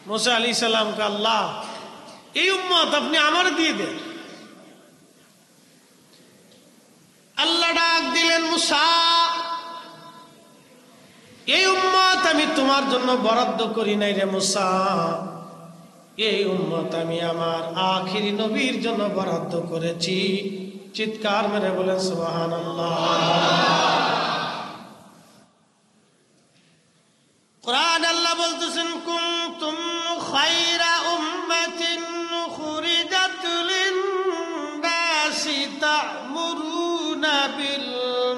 मूसा अलैहिस्सलाम का अल्लाह এই উম্মত আপনি আমার দিয়ে দেন। আল্লাহ ডাক দিলেন, মুসা এই উম্মত আমি তোমার জন্য বরাদ্দ করি নাই রে মুসা, এই উম্মত আমি আমার আখিরি নবীর জন্য বরাদ্দ করেছি। চিৎকার মেরে বলেন সুবহানাল্লাহ। কুরআন আল্লাহ বলতেছেন, কুনতুম খায়রা উম্মাতিন উখরিজাত লিন-নাসি তা'মুরুনা বিল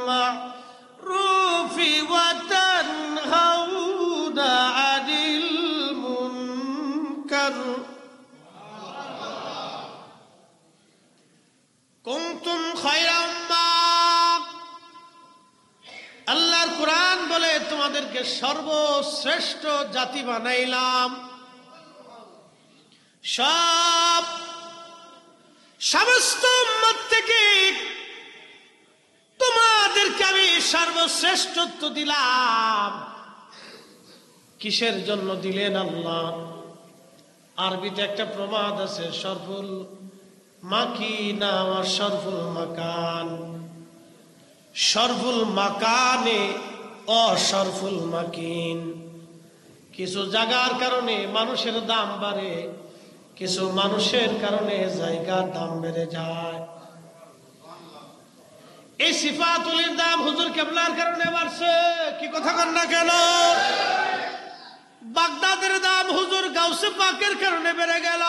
মা'রুফি ওয়া তানহাউনা আনিল মুনকার। কুনতুম খায়রা উম্মাহ, আল্লাহর কোরআন বলে তোমাদেরকে সর্বশ্রেষ্ঠ জাতি বানাইলাম। সমস্ত উম্মত থেকে তোমাদেরকে আমি সর্বশ্রেষ্ঠত্ব দিলাম। কিসের জন্য দিলেন আল্লাহ? আরবিতে একটা প্রবাদ আছে, শরফুল মাকিনা ওয়া শরফুল মাকান। শরফুল মাকানে অশরফুল মাকিন। কিছু জায়গার কারণে মানুষের দাম বাড়ে, কিছু মানুষের কারণে জায়গার দাম বেড়ে যায়। এই সিফাতুলের দাম হুজুর কেবলার কারণে বাড়ছে, কি কথা কন না কেন? বাগদাদের দাম হুজুর গাউসে পাকের কারণে বেড়ে গেল।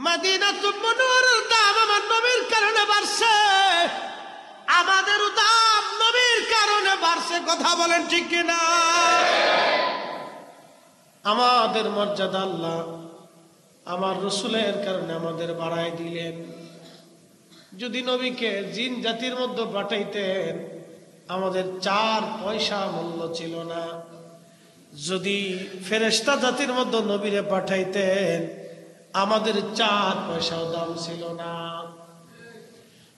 মদিনাতুল মুনওয়ারার দাম আমার নবীর কারণে বাড়ছে। আমাদেরও দাম নবীর কারণে বাড়ছে, কথা বলেন ঠিক কিনা? আমাদের মর্যাদা আল্লাহ আমার রসুলের কারণে আমাদের বাড়ায় দিলেন। যদি নবীকে জিন জাতির মধ্যে পাঠাইতেন আমাদের 4 পয়সা মূল্য ছিল না। যদি ফেরেশতা জাতির মধ্যে নবীরে পাঠাইতেন আমাদের 4 পয়সাও দাম ছিল না।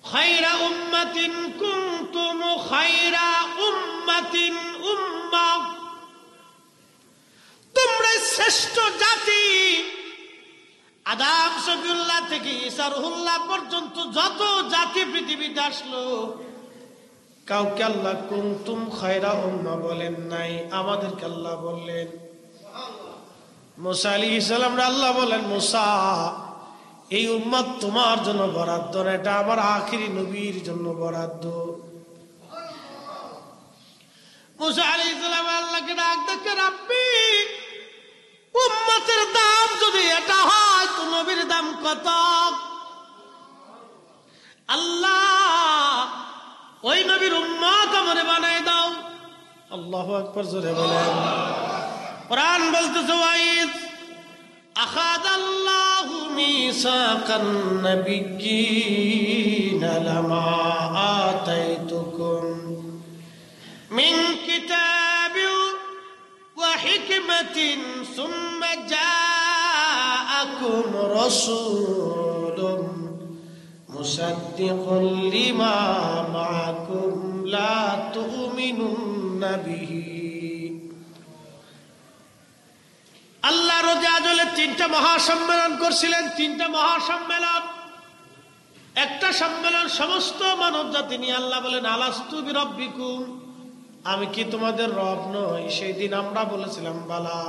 খায়রা উম্মাতিন কুনতুম খায়রা উম্মাতিন উম্মাহ, তোমরা শ্রেষ্ঠ জাতি। আদম শফিউল্লাহ থেকে ঈসা রুহুল্লাহ পর্যন্ত যত জাতি পৃথিবীতে আসলো কাউকে আল্লাহ কুনতুম খায়রা উম্মাহ বলেন নাই, আমাদেরকে আল্লাহ বললেন। মুসা আলাইহিস সালাম আল্লাহ বলেন, মুসা এই উম্মত তোমার জন্য বরাদ্দ না, এটা আমার আখিরি নবীর জন্য বরাদ্দ। মুসা আলাইহিস সালাম আল্লাহকে ডাক দেখে, রাব্বি উম্মতের দাম যদি এটা হয় তো নবীর দাম কত? আল্লাহ ওই নবীর উম্মত আমারে বানাই দাও। আল্লাহু আকবার, জোরে বলেন। কুরআন বলতেছে, ওয়াইদ আখাযাল্লাহু মিসাকান নাবিয়্যিনা লামা আতাইতুকুম মিন কিতাবিন ওয়া হিকমাতিন সুম্মা জাআকুম রাসূলুন মুসাদ্দিকুন লিমা মাআকুম লা তু'মিনুন্না বিহি। আল্লাহ রোজা আজলে 3টা মহাসম্মেলন করছিলেন। 3টা মহাসম্মেলন, একটা সম্মেলন সমস্ত মানব জাতি নিয়ে। আল্লাহ বলেন, আলাস্তু বিরব্বিকুম, আমি কি তোমাদের রব নই? সেই দিন আমরা বলেছিলাম বালা।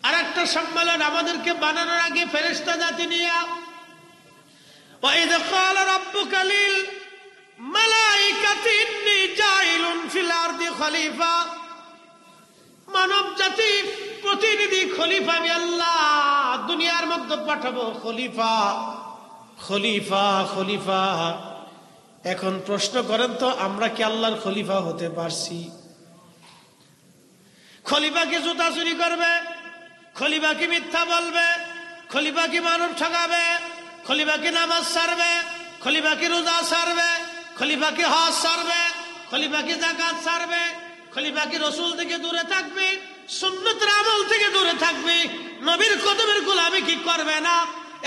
আর একটা সম্মেলন আমাদেরকে বানানোর আগে ফেরেশতা জাতি নিয়ে। ওয়াইদ ক্বালা রাব্বুকা লিল মালাইকাতি ইন্নী জাইলুন ফিল আরদি খলিফা, মানব জাতি প্রতিনিধি খলিফা আমি আল্লাহ দুনিয়ার মধ্যে পাঠাবো। খলিফা খলিফা খলিফা। এখন প্রশ্ন করেন তো, আমরা কি আল্লাহর খলিফা হতে পারছি? খলিফা কি জুতা চুরি করবে? খলিফা কি মিথ্যা বলবে? খলিফা কি মানব ঠকাবে? খলিফা কি নামাজ ছাড়বে? খলিফা কি রোজা ছাড়বে? খলিফা কি হজ ছাড়বে? খলিফা কি যাকাত ছাড়বে? খলিফা কি রসুল থেকে দূরে থাকবে? সুন্নতের আমল থেকে দূরে থাকবে? নবীর কদমের গোলামি কি করবে না?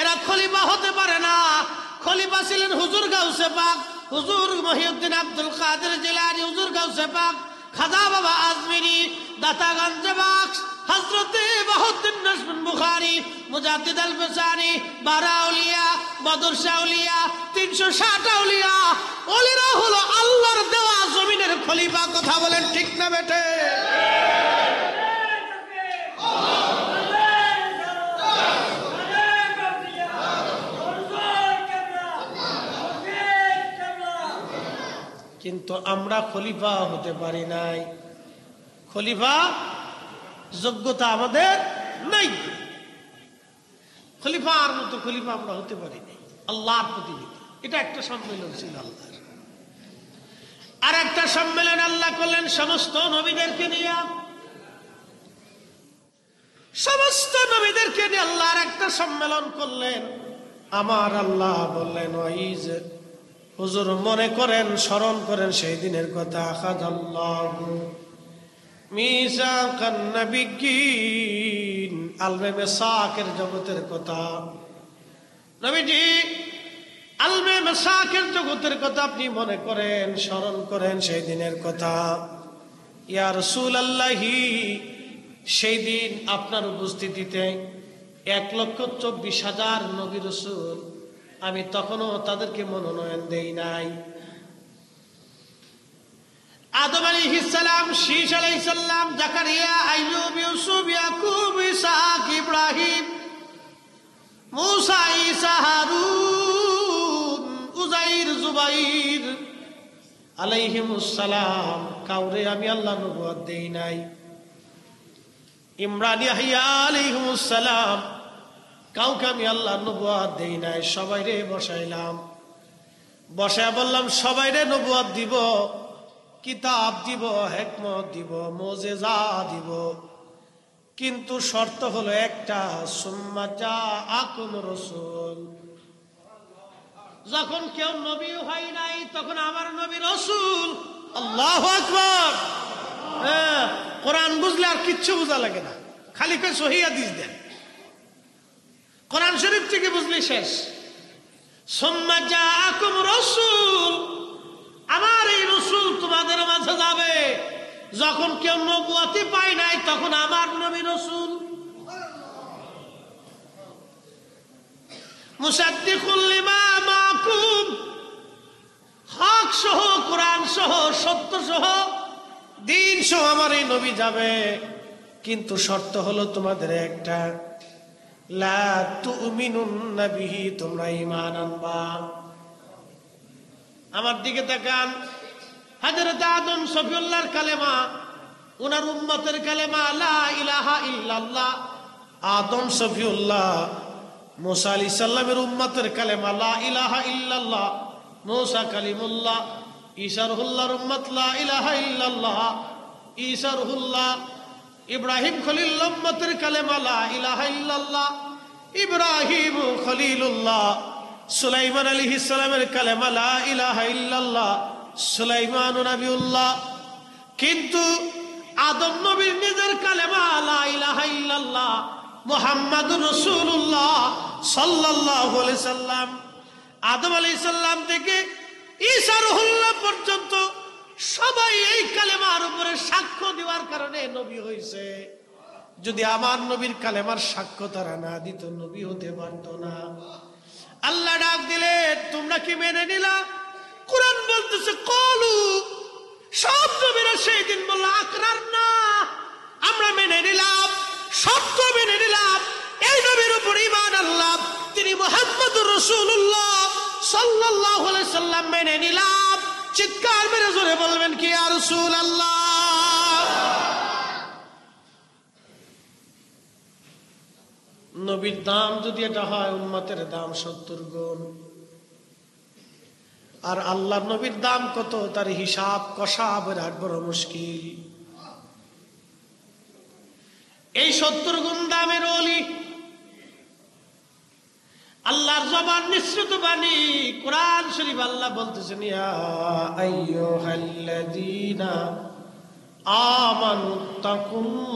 এরা খলিফা হতে পারে না। খলিফা ছিলেন হুজুর গাউসে পাক, হুজুর মহিউদ্দিন আব্দুল কাদের জিলানী, হুজুর গাউসে পাক খাজা বাবা আজমিরি, দাতাগঞ্জ বাক্স হযরতে বুখারী, মুজাদ্দিদ আল ফিসানি, 12 আউলিয়া, বদর শাহ আউলিয়া, 360 আউলিয়া। ওলিরা হলো আল্লাহর দেওয়া জমিনের খলিফা। কথা বলেন ঠিক না বেটে? কিন্তু আমরা খলিফা হতে পারি নাই। খলিফা যোগ্যতা আমাদের নাই। খলিফার মতো খলিফা আমরা হতে পারি নাই। আল্লাহর প্রতিনিধি। এটা একটা সম্মেলন ছিল আল্লাহর। আর একটা সম্মেলন আল্লাহ করলেন সমস্ত নবীদেরকে নিয়ে। সমস্ত নবীদেরকে নিয়ে আল্লাহর একটা সম্মেলন করলেন। আমার আল্লাহ বললেন, ওয়াইজ হুজুর মনে করেন, স্মরণ করেন সেই দিনের কথা। আখাযাল্লাহু মিসাকান নাবিয়্যিন, আলমে মিসাকের জগতের কথা। নবীজি আলমে মিসাকের জগতের কথা আপনি মনে করেন, স্মরণ করেন সেই দিনের কথা। ইয়া রাসূলুল্লাহি, সেই দিন আপনার উপস্থিতিতে 1,24,000 নবী রাসূল, আমি তখনও তাদেরকে মনোনয়ন দেই নাই। আদম আলাইহিস সালাম, শীস আলাইহিস সালাম, জাকারিয়া, আইয়ুব, ইউসুফ, ইয়াকুব, ইসহাক, ইব্রাহিম, মুসা, ঈসা, হারুন, উযাইর, জুবাইর আলাইহিমুস সালাম, কাউরে আমি আল্লাহ নবুয়ত দেই নাই। ইমরান, ইয়াহইয়া আলাইহিমুস সালাম, কাউকে আমি আল্লাহ নবুয়ত দেই নাই। সবাইরে বসাইলাম, বসায় বললাম সবাইরে নবুয়ত দিব, কিতাব দিব, হিকমত দিব, মুজিজা দিব, কিন্তু শর্ত হলো একটা, সুম্মা জাআকুম রাসূল। যখন কেউ নবী হয় নাই তখন আমার নবী রাসূল। আল্লাহু আকবার। হ্যাঁ, কোরআন বুঝলে আর কিচ্ছু বোঝা লাগে না, খালি কই সহিহ হাদিস দেন। কোরআন শরীফ থেকে বুঝলি শেষ। সুম্মা জাআকুম রাসূল, আমার এই রাসূল তোমাদের মাঝে যাবে। যখন কেউ নবুয়তি পায় নাই তখন আমার নবী রাসূল। মুসাদ্দিকুল লিমা মাকুম, হক সহ, কোরআন সহ, সত্য সহ, দিন সহ আমার এই নবী যাবে। কিন্তু শর্ত হলো তোমাদের একটা, লা তুমিনুন্না বিহি, তোমরা ঈমান আনবা। আমার দিকে তাকান, হযরত আদম সফিউল্লাহর কালেমা, উনার উম্মতের কালেমা লা ইলাহা ইল্লাল্লাহ। আদম সফিউল্লাহ, মুসা আলাইহিস সালামের উম্মতের কালেমা লা ইলাহা ইল্লাল্লাহ। মুসা কালিমুল্লাহ, ঈসা রুহুল্লাহর উম্মত লা ইলাহা ইল্লাল্লাহ, ঈসা রুহুল্লাহ। ইব্রাহিম খলিলুল্লাহর উম্মতের কালেমা লা ইলাহা ইল্লাল্লাহ, ইব্রাহিম খলিলুল্লাহ। সুলাইমান আলাইহিস সালামের কালেমা লা ইলাহা ইল্লাল্লাহ, সুলাইমান নবিউল্লাহ। কিন্তু আদম নবীর নিজের কালেমা লা ইলাহা ইল্লাল্লাহ, মুহাম্মাদুর রাসূলুল্লাহ সাল্লাল্লাহু আলাইহি সাল্লাম। আদম আলাইহিস সালাম থেকে ঈসা রুহুল্লাহ পর্যন্ত সবাই এই কালেমার উপরে সাক্ষ্য দেওয়ার কারণে নবী হয়েছে। যদি আমার নবীর কালেমার সাক্ষ্য তারা না দিত, নবী হতে পারতো না। আল্লাহ ডাক দিলে, তোমরা কি মেনে নিলা? কোরআন বলতেছে কলু, সব নবীরা সেই দিন বলল আকরারনা, আমরা মেনে নিলাম, সত্য মেনে নিলাম। এই নবীর উপর ঈমান আনলাম, তিনি মুহাম্মদুর রাসূলুল্লাহ সাল্লাল্লাহু আলাইহি সাল্লাম মেনে নিলাম। চিৎকার মেরে জোরে বলবেন কি ইয়া রাসূলুল্লাহ। নবীর দাম যদি এটা হয়, উম্মতের দাম 70 গুণ। আর আল্লাহ নবীর দাম কত, তার হিসাব কষা বিরাট বড় মুশকিল। এই 70 গুণ দামের ওলি, আল্লাহর জবান নিঃসৃত বাণী, কোরআন শরীফ আল্লাহ বলতেছেন, ইয়া আইয়ুহাল্লাযীনা আমানুত্তাকুল্লাহ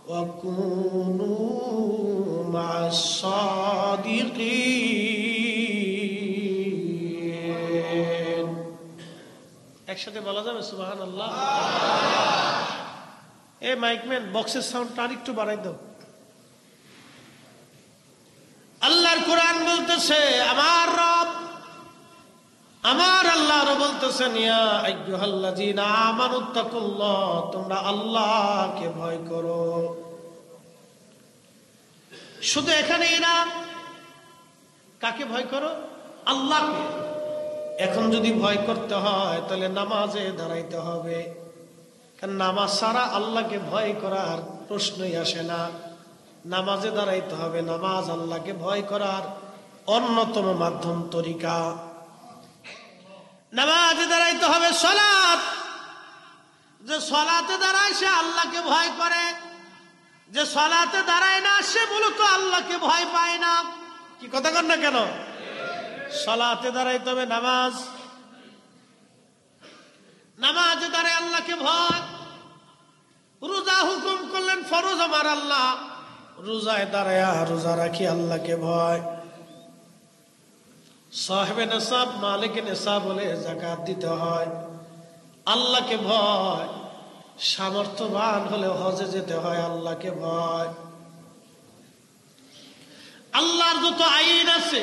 ওয়া কুনু মা'আস সাদিকিন। একসাথে বলা যাবে সুবহানাল্লাহ? এ মাইকম্যান, বক্সের সাউন্ডটা আরেকটু বাড়াই দাও। আল্লাহর কোরআন বলতেছে, আমার রব, আমার আল্লাহ বলতেছেন, ইয়া আইয়ুহাল্লাযীনা আমানুত্তাকুল্লাহ, তোমরা আল্লাহকে ভয় করো। শুধু এখানেই না, কাকে ভয় করো? আল্লাহকে। এখন যদি ভয় করতে হয় তাহলে নামাজে দাঁড়াইতে হবে, কারণ নামাজ ছাড়া আল্লাহকে ভয় করার প্রশ্নই আসে না। নামাজে দাঁড়াইতে হবে। নামাজ আল্লাহকে ভয় করার অন্যতম মাধ্যম, তরিকা। নামাজে দাঁড়াইতে হবে। সালাত, যে সালাতে দাঁড়ায় সে আল্লাহকে ভয় করে, যে সালাতে দাঁড়ায় না সে মূলত আল্লাহকে ভয় পায় না। কি কথা কন না কেন? সালাতে দাঁড়াইতে হবে। নামাজ, নামাজে দাঁড়ায় আল্লাহকে ভয়। রোজা হুকুম করলেন, ফরজ আমার আল্লাহ, রোজায় দাঁড়ায় রোজা রাখি আল্লাহকে ভয়। সাহেবে নেশাব, মালিকে নেশাব বলে যাকাত দিতে হয়, আল্লাহকে ভয়। সামর্থ্যবান হলে হজে যেতে হয়, আল্লাহকে ভয়। আল্লাহর যত আইন আছে,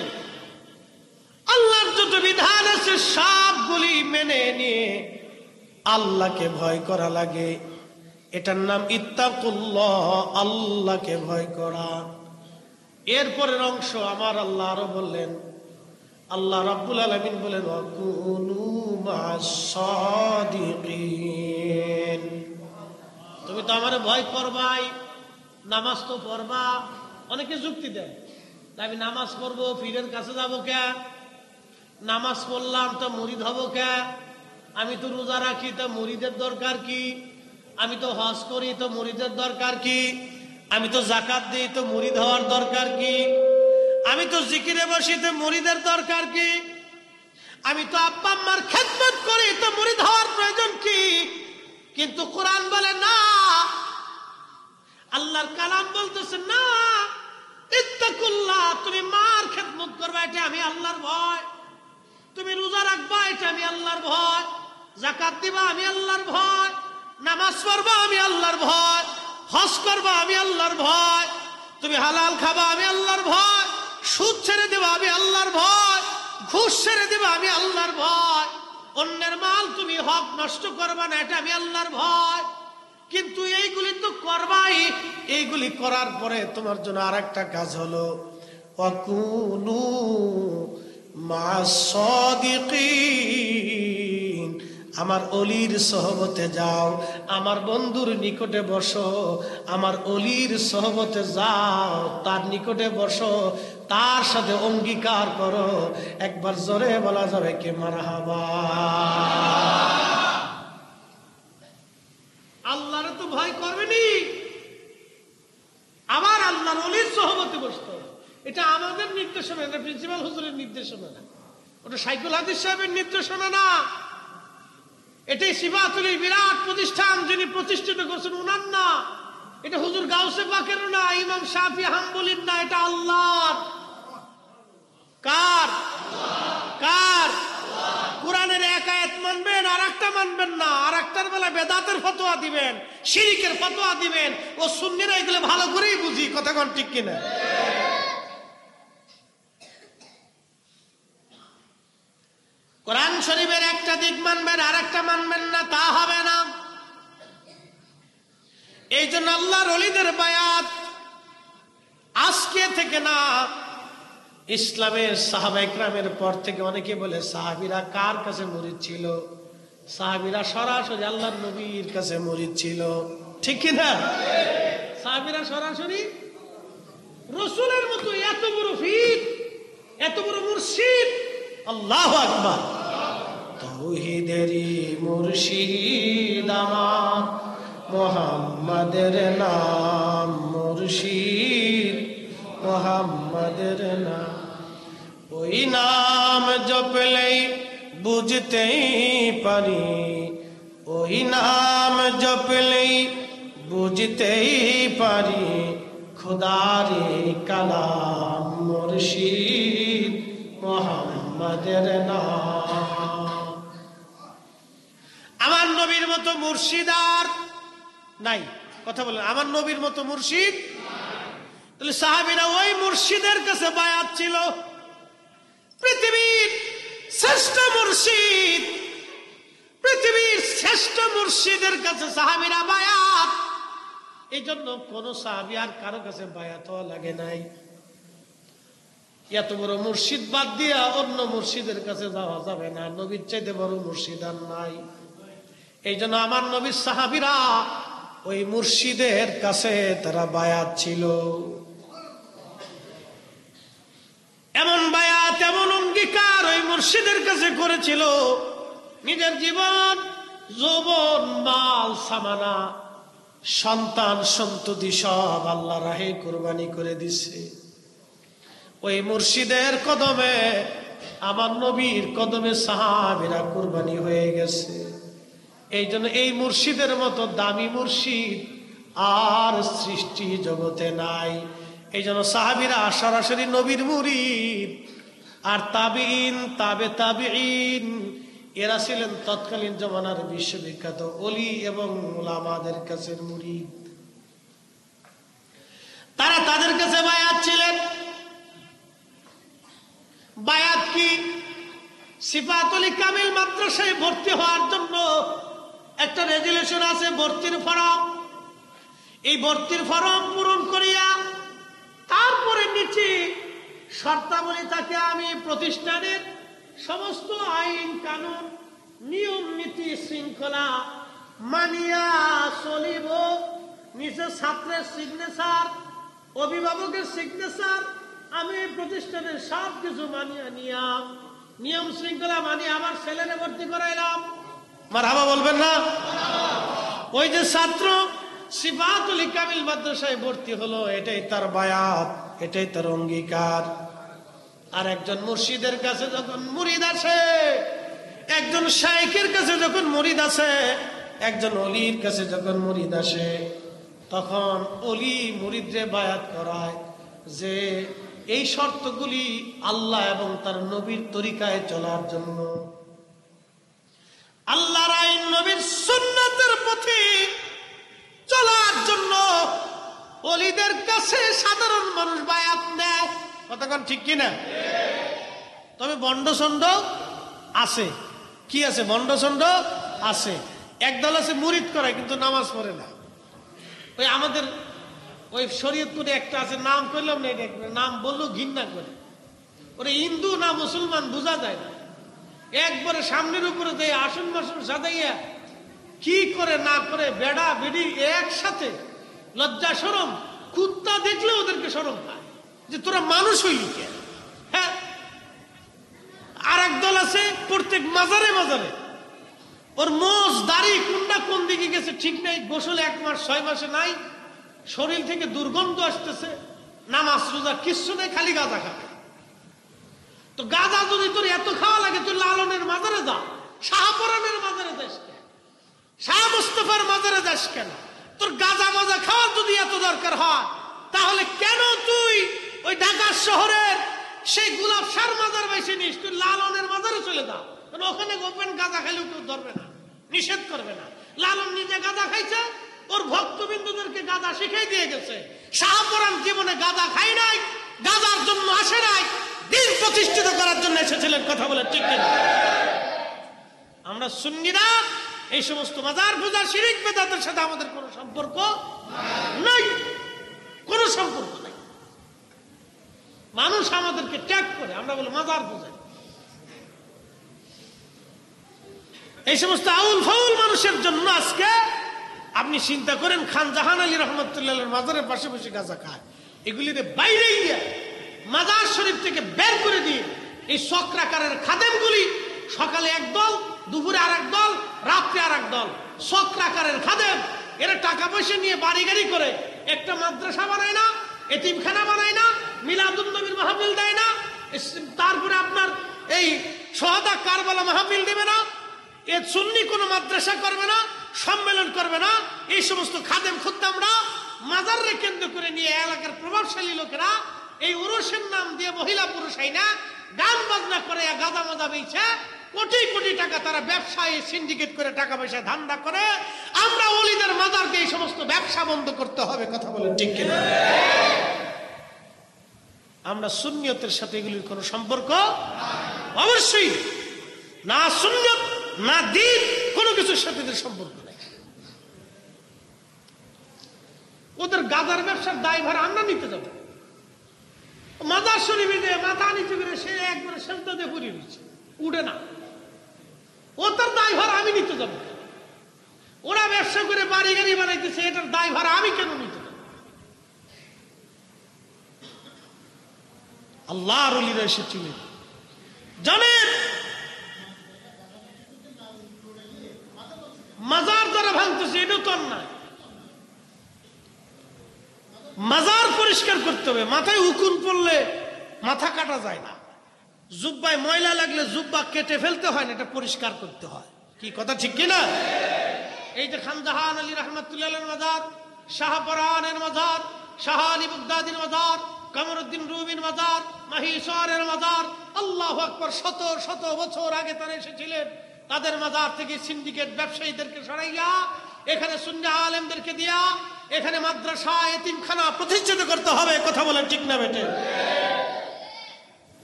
আল্লাহর যত বিধান আছে, সবগুলি মেনে নিয়ে আল্লাহকে ভয় করা লাগে। এটার নাম ইত্তাকুল্লাহ, আল্লাহকে ভয় করা। এরপরের অংশ আমার আল্লাহ আরো বললেন, আল্লাহ রাব্বুল আলামিন বলেন, ওয়াকুনু মা'আস সাদিকিন, তুমি তো আমারে ভয় করবাই, নামাজ তো পড়বা। অনেকে যুক্তি দেয়, আমি নামাজ পড়বো, পীরের কাছে যাবো কে? নামাজ পড়লাম তো মুরিদ হবো কে? আমি তো রোজা রাখি, তো মুরিদের দরকার কি? আমি তো হজ করি, তো মুরিদের দরকার কি? আমি তো যাকাত দিই, তো মুরিদ হওয়ার দরকার কি? আমি তো জিকিরে বসি, তো মুরিদের দরকার কি? আমি তো আব্বা আম্মার খেদমত করি, তো মুরিদ হওয়ার প্রয়োজন কি? কিন্তু কোরআন বলে না, আল্লাহর কালাম বলতেছে না, ইত্তাকুল্লাহ, তুমি মার খেদমত করবা, এটা আমি আল্লাহর ভয়। তুমি রোজা রাখবা, এটা আমি আল্লাহর ভয়। যাকাত দিবা, আমি আল্লাহর ভয়। নামাজ পড়বা, আমি আল্লাহর ভয়। হজ করবা, আমি আল্লাহর ভয়। তুমি হালাল খাবা, আমি আল্লাহর ভয়। সুদ ছেড়ে দেবা, আমি আল্লাহর ভয়। ঘুষ ছেড়ে দেবা, আমি আল্লাহর ভয়। অন্যের মাল তুমি হক নষ্ট করবা না, এটা আমি আল্লাহর ভয়। কিন্তু এইগুলি তো করবাই। এইগুলি করার পরে তোমার জন্য আর একটা কাজ হলো, ওয়াকুনু মা'আস সাদিকিন, আমার অলির সহবতে যাও, আমার বন্ধুর নিকটে বসো, আমার অলির সহবতে যাও, তার নিকটে বসো, তার সাথে অঙ্গীকার করো। একবার জোরে বলা যাবে কি মারহাবা? আল্লাহরে তো ভয় করবেনি, আবার আল্লাহর অলির সহবতে বসতো। এটা আমাদের নির্দেশনা, এটা প্রিন্সিপাল হুজুরের নির্দেশনা না, ওটা সাইকুল হাদিস সাহেবের নির্দেশনা না। এটাই সিফাতুল বিরাট প্রতিষ্ঠান যিনি প্রতিষ্ঠিত করেছেন উনার না। এটা হুজুর গাউসে পাকেরও না, ইমাম শাফি হাম্বলির না, এটা আল্লাহর। কার? কার? কোরআনের এক আয়াত মানবেন, আর একটা মানবেন না, আর একটার বেলা বেদাতের ফতোয়া দিবেন, শিরিকের ফতোয়া দিবেন। ও সুন্নিরা এগুলো ভালো করেই বুঝি, কথা কোন ঠিক কিনা? কোরআন শরীফের একটা দিক মানবেন, আর একটা মানবেন না, তা হবে না। এই জন্য আল্লাহর ওলিদের বায়াত আজকে থেকে না, ইসলামের সাহাবা ইকরামের পর থেকে অনেকে বলে সাহাবীরা কার কাছে মুরিদ ছিল? সাহাবীরা সরাসরি আল্লাহর নবীর কাছে মুরিদ ছিল, ঠিক কিনা? সাহাবীরা সরাসরি রাসূলের মতো এত বড় পীর, এত বড় মুর্শিদ। আল্লাহু আকবার। তাওহীদেরই মুর্শিদ আমার, মুহাম্মাদের নাম মুর্শিদ, মুহাম্মাদের নাম। ওই নাম জপলেই বুঝতেই পারি, ওই নাম জপলেই বুঝতেই পারি, খোদারে কালাম মুর্শিদ, মুহাম্মাদের নাম। মতো মুর্শিদ আর নাই। কথা বলেন, আমার নবীর মতো মুর্শিদ। তাহলে সাহাবীরা ওই মুর্শিদের কাছে বায়াত ছিল। পৃথিবীর শ্রেষ্ঠ মুর্শিদ, পৃথিবীর শ্রেষ্ঠ মুর্শিদের কাছে সাহাবীরা বায়াত। এই জন্য কোন সাহাবী আর কারো কাছে বায়াত লাগে নাই। এত বড় মুর্শিদ বাদ দিয়া অন্য মুর্শিদের কাছে যাওয়া যাবে না। নবীর চাইতে বড় মুর্শিদ আর নাই। এই জন্য আমার নবীর সাহাবীরা ওই মুর্শিদের কাছে তারা বায়াত ছিল। এমন বায়াত, এমন অঙ্গীকার ওই মুর্শিদের কাছে করেছিল, নিজের জীবন, যৌবন, মাল, সামানা, সন্তান সন্ততি সব আল্লাহ রাহে কুরবানি করে দিছে। ওই মুর্শিদের কদমে, আমার নবীর কদমে সাহাবীরা কুরবানি হয়ে গেছে। এই জন্য এই মুর্শিদের মতো দামি মুর্শিদ আর সৃষ্টি জগতে নাই। এই জন্য সাহাবীরা সরাসরি নবীর মুরিদ। আর তাবিঈন, তাবে তাবিঈন, এরা ছিলেন তৎকালীন জমানার বিশ্ববিখ্যাত ওলি এবং উলামাদের কাছে মুরিদ। তারা তাদের কাছে বায়াত ছিলেন। বায়াত কি? সিফাতুল কামিল মাদ্রাসায় ভর্তি হওয়ার জন্য একটা রেজুলেশন আছে, ভর্তির ফরম। এই ভর্তির ফরম পূরণ করিয়া তারপরে নিচে শর্তাবলী থাকে। আমি প্রতিষ্ঠানের সমস্ত আইন কানুন, নিয়ম নীতি শৃঙ্খলা মানিয়া চলিব। নিচে ছাত্রের সিগনেচার, অভিভাবকের সিগনেচার। আমি প্রতিষ্ঠানের সব কিছু মানিয়া নিয়ম শৃঙ্খলা মানিয়ে আমার ছেলেরে ভর্তি করাইলাম। মারহাবা বলবেন না? ওই যে ছাত্র সিফাতুল কামিল মাদ্রাসায় ভর্তি হলো, এটাই তার বায়াত, এটাই তার অঙ্গীকার। আর একজন মুর্শিদের কাছে যখন মুরিদ আসে, একজন শাইখের কাছে যখন মুরিদ আসে, একজন অলির কাছে যখন মুরিদ আসে, তখন অলি মুরিদরে বায়াত করায় যে এই শর্তগুলি আল্লাহ এবং তার নবীর তরিকায় চলার জন্য, আল্লাহর আইন নবীর সুন্নাতের পথে চলার জন্য ওলিদের কাছে সাধারণ মানুষ বায়াত নেয়। কতক্ষণ ঠিক কিনা? তবে বন্ডসন্ড আছে। কি আছে? বন্ডসন্ড আছে। একদল আছে মুরিদ করায় কিন্তু নামাজ পড়ে না। ওই আমাদের ওই শরীয়তপুরে একটা আছে, নাম করলাম না, নাম বললেও ঘৃণা করে। ওরা হিন্দু না মুসলমান বোঝা যায় না। একবারে সামনের উপরে যে আসন বাসন সাজাইয়া কি করে না করে, বেড়া বেড়ি একসাথে, লজ্জা শরম, কুত্তা দেখলে ওদেরকে শরম পায় যে তোরা মানুষ হইলি কে। হ্যাঁ, আর এক দল আছে প্রত্যেক মাজারে মাজারে ওর মোষ দাড়ি কোনটা কোন দিকে গেছে ঠিক নাই, গোসল 1 মাস 6 মাসে নাই, শরীর থেকে দুর্গন্ধ আসতেছে, নামাজ রোজা কিচ্ছু নেই, খালি গাঁজা খাবে। তো গাঁজা যদি তোর এত খাওয়া লাগে, তুই লালনের মাজারে যা, শাহপরানের মাজারে যাস কেন, শাহ মুস্তাফার মাজারে যাস কেন? তোর গাঁজা মাজা খাওয়ার যদি এত দরকার হয়, তাহলে কেন তুই ওই ঢাকা শহরের সেই গোলাপ শাহ মাজার বেশি নিস? তুই লালনের মাজারে চলে যা, কারণ ওখানে গোপেন গাঁজা খাইলেও কেউ ধরবে না, নিষেধ করবে না। লালন নিজে গাঁজা খাইছে, ওর ভক্তবিন্দুদেরকে গাঁজা শিখাই দিয়ে গেছে। শাহপরান জীবনে গাঁজা খাই নাই, গাঁজার জন্য আসে নাই, দিন প্রতিষ্ঠিত করার জন্য এসেছিলেন। কথা বলে ঠিক কিনা? আমরা সুন্নিরা এই সমস্ত মাজার পূজা শিরিক বেদাতের সাথে আমাদের কোনো সম্পর্ক নাই, কোনো সম্পর্ক নাই। মানুষ আমাদেরকে ট্যাগ করে, আমরা বলি মাজার পূজা। এই সমস্ত আউল ফাউল মানুষের জন্য আজকে আপনি চিন্তা করেন, খান জাহান আলী রহমতুল্লাহ মাজারের পাশে বসে গাঁজা খায়, এগুলিতে বাইরে গিয়ে মাজার শরীফ থেকে বের করে দিয়ে এই চক্রাকারের খাদেমগুলি সকালে এক দল, দুপুরে আর এক দল, রাত্রে আর এক দল, চক্রাকারের খাদেম। এরা টাকা পয়সা নিয়ে বাড়ি গাড়ি করে একটা মাদ্রাসা বানায় না, এতিমখানা বানায় না, মিলাদুন নবীর মাহফিল দেয় না, তারপরে আপনার এই শহাদা কারবালা মাহফিল দেবে না, এ সুন্নি কোনো মাদ্রাসা করবে না, সম্মেলন করবে না। এই সমস্ত খাদেম খুদ্দামরা মাজারে কেন্দ্র করে নিয়ে এলাকার প্রভাবশালী লোকেরা এই উরুসের নাম দিয়ে মহিলা পুরুষ হয় না, গান বাজনা করে গাঁজা মাজা বেইছে, কোটি কোটি টাকা তারা ব্যবসায় সিন্ডিকেট করে টাকা পয়সা ধান্দা করে। আমরা ওলিদের মাজারকে এই সমস্ত ব্যবসা বন্ধ করতে হবে, কথা বলেন ঠিক কিনা? আমরা সুন্নিয়তের সাথে এগুলির কোনো সম্পর্ক অবশ্যই না, সুন্নিয়ত না দ্বীন কোনো কিছুর সাথে এদের সম্পর্ক নেই। ওদের গাজার ব্যবসার দায়ভার আমরা নিতে যাবো? মাজার শরীফে যে মাথা নিচে করে সে একবারে সেজদাতে পড়ে দিচ্ছে, উঠে না, ও তার দায়ভার আমি নিতে যাবো? ওরা ব্যবসা করে বাড়ি গাড়ি বানাইতেছে, এটার দায়ভার আমি কেন নিতে যাবো? আল্লাহর ওলিরা এসেছিলেন, জানেন মাজার যারা ভাঙতেছে এটাও তো অন্যায়। মাজার পরিষ্কার করতে হবে, মাথায় উকুন পড়লে মাথা কাটা যায় না, জুব্বায় ময়লা লাগলে জুব্বা কেটে ফেলতে হয় না, এটা পরিষ্কার করতে হয়। কি কথা ঠিক কিনা? এই যে খানজাহান আলী রহমতুল্লাহের মাজার, শাহপরানের মাজার, শাহ আলী বুগদাদির মাজার, কামরুদ্দিন রুমির মাজার, মাহিসরের মাজার, আল্লাহু আকবার, শত শত বছর আগে তারা এসেছিলেন। তাদের মাজার থেকে সিন্ডিকেট ব্যবসায়ীদেরকে সরাইয়া এখানে সুন্নি আলেমদেরকে দিয়া এখানে মাদ্রাসা এতিমখানা প্রতিষ্ঠিত করতে হবে, কথা বলেন ঠিক না বেটে?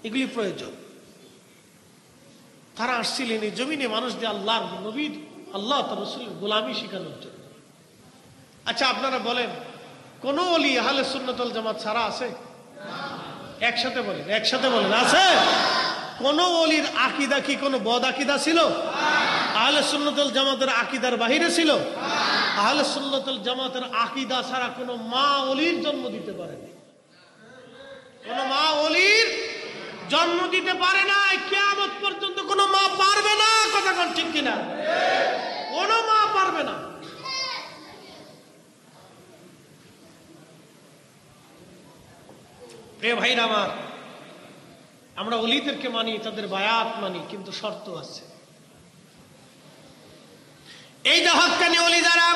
এগুলি প্রয়োজন। তারা আসছিলেন এই জমিনে মানুষ দিয়ে আল্লাহর নবীর, আল্লাহ তার রাসূলের গোলামি শিখানোর জন্য। আচ্ছা আপনারা বলেন, কোন ওলি আহলে সুন্নাত ওয়াল জামাত ছাড়া আছে? একসাথে বলেন, একসাথে বলেন, আছে? কোন ওলির আকীদা কি কোন বদ আকীদা ছিল? আহলে সুন্নাত ওয়াল জামাতের আকীদার বাহিরে ছিল? আহলে সুন্নাত ওয়াল জামাতের আকীদা ছাড়া কোন মা ওলির জন্ম দিতে পারেনি। কোন মা ওলির জন্ম দিতে পারে না, কিয়ামত পর্যন্ত কোন মা পারবে না, কথা কোন ঠিক কিনা? কোন মা পারবে না। প্রিয় ভাইরা আমার, আমরা ওলিদেরকে মানি, তাদের বায়াত মানি, কিন্তু শর্ত আছে। এই যে হক্কানি ওলি যারা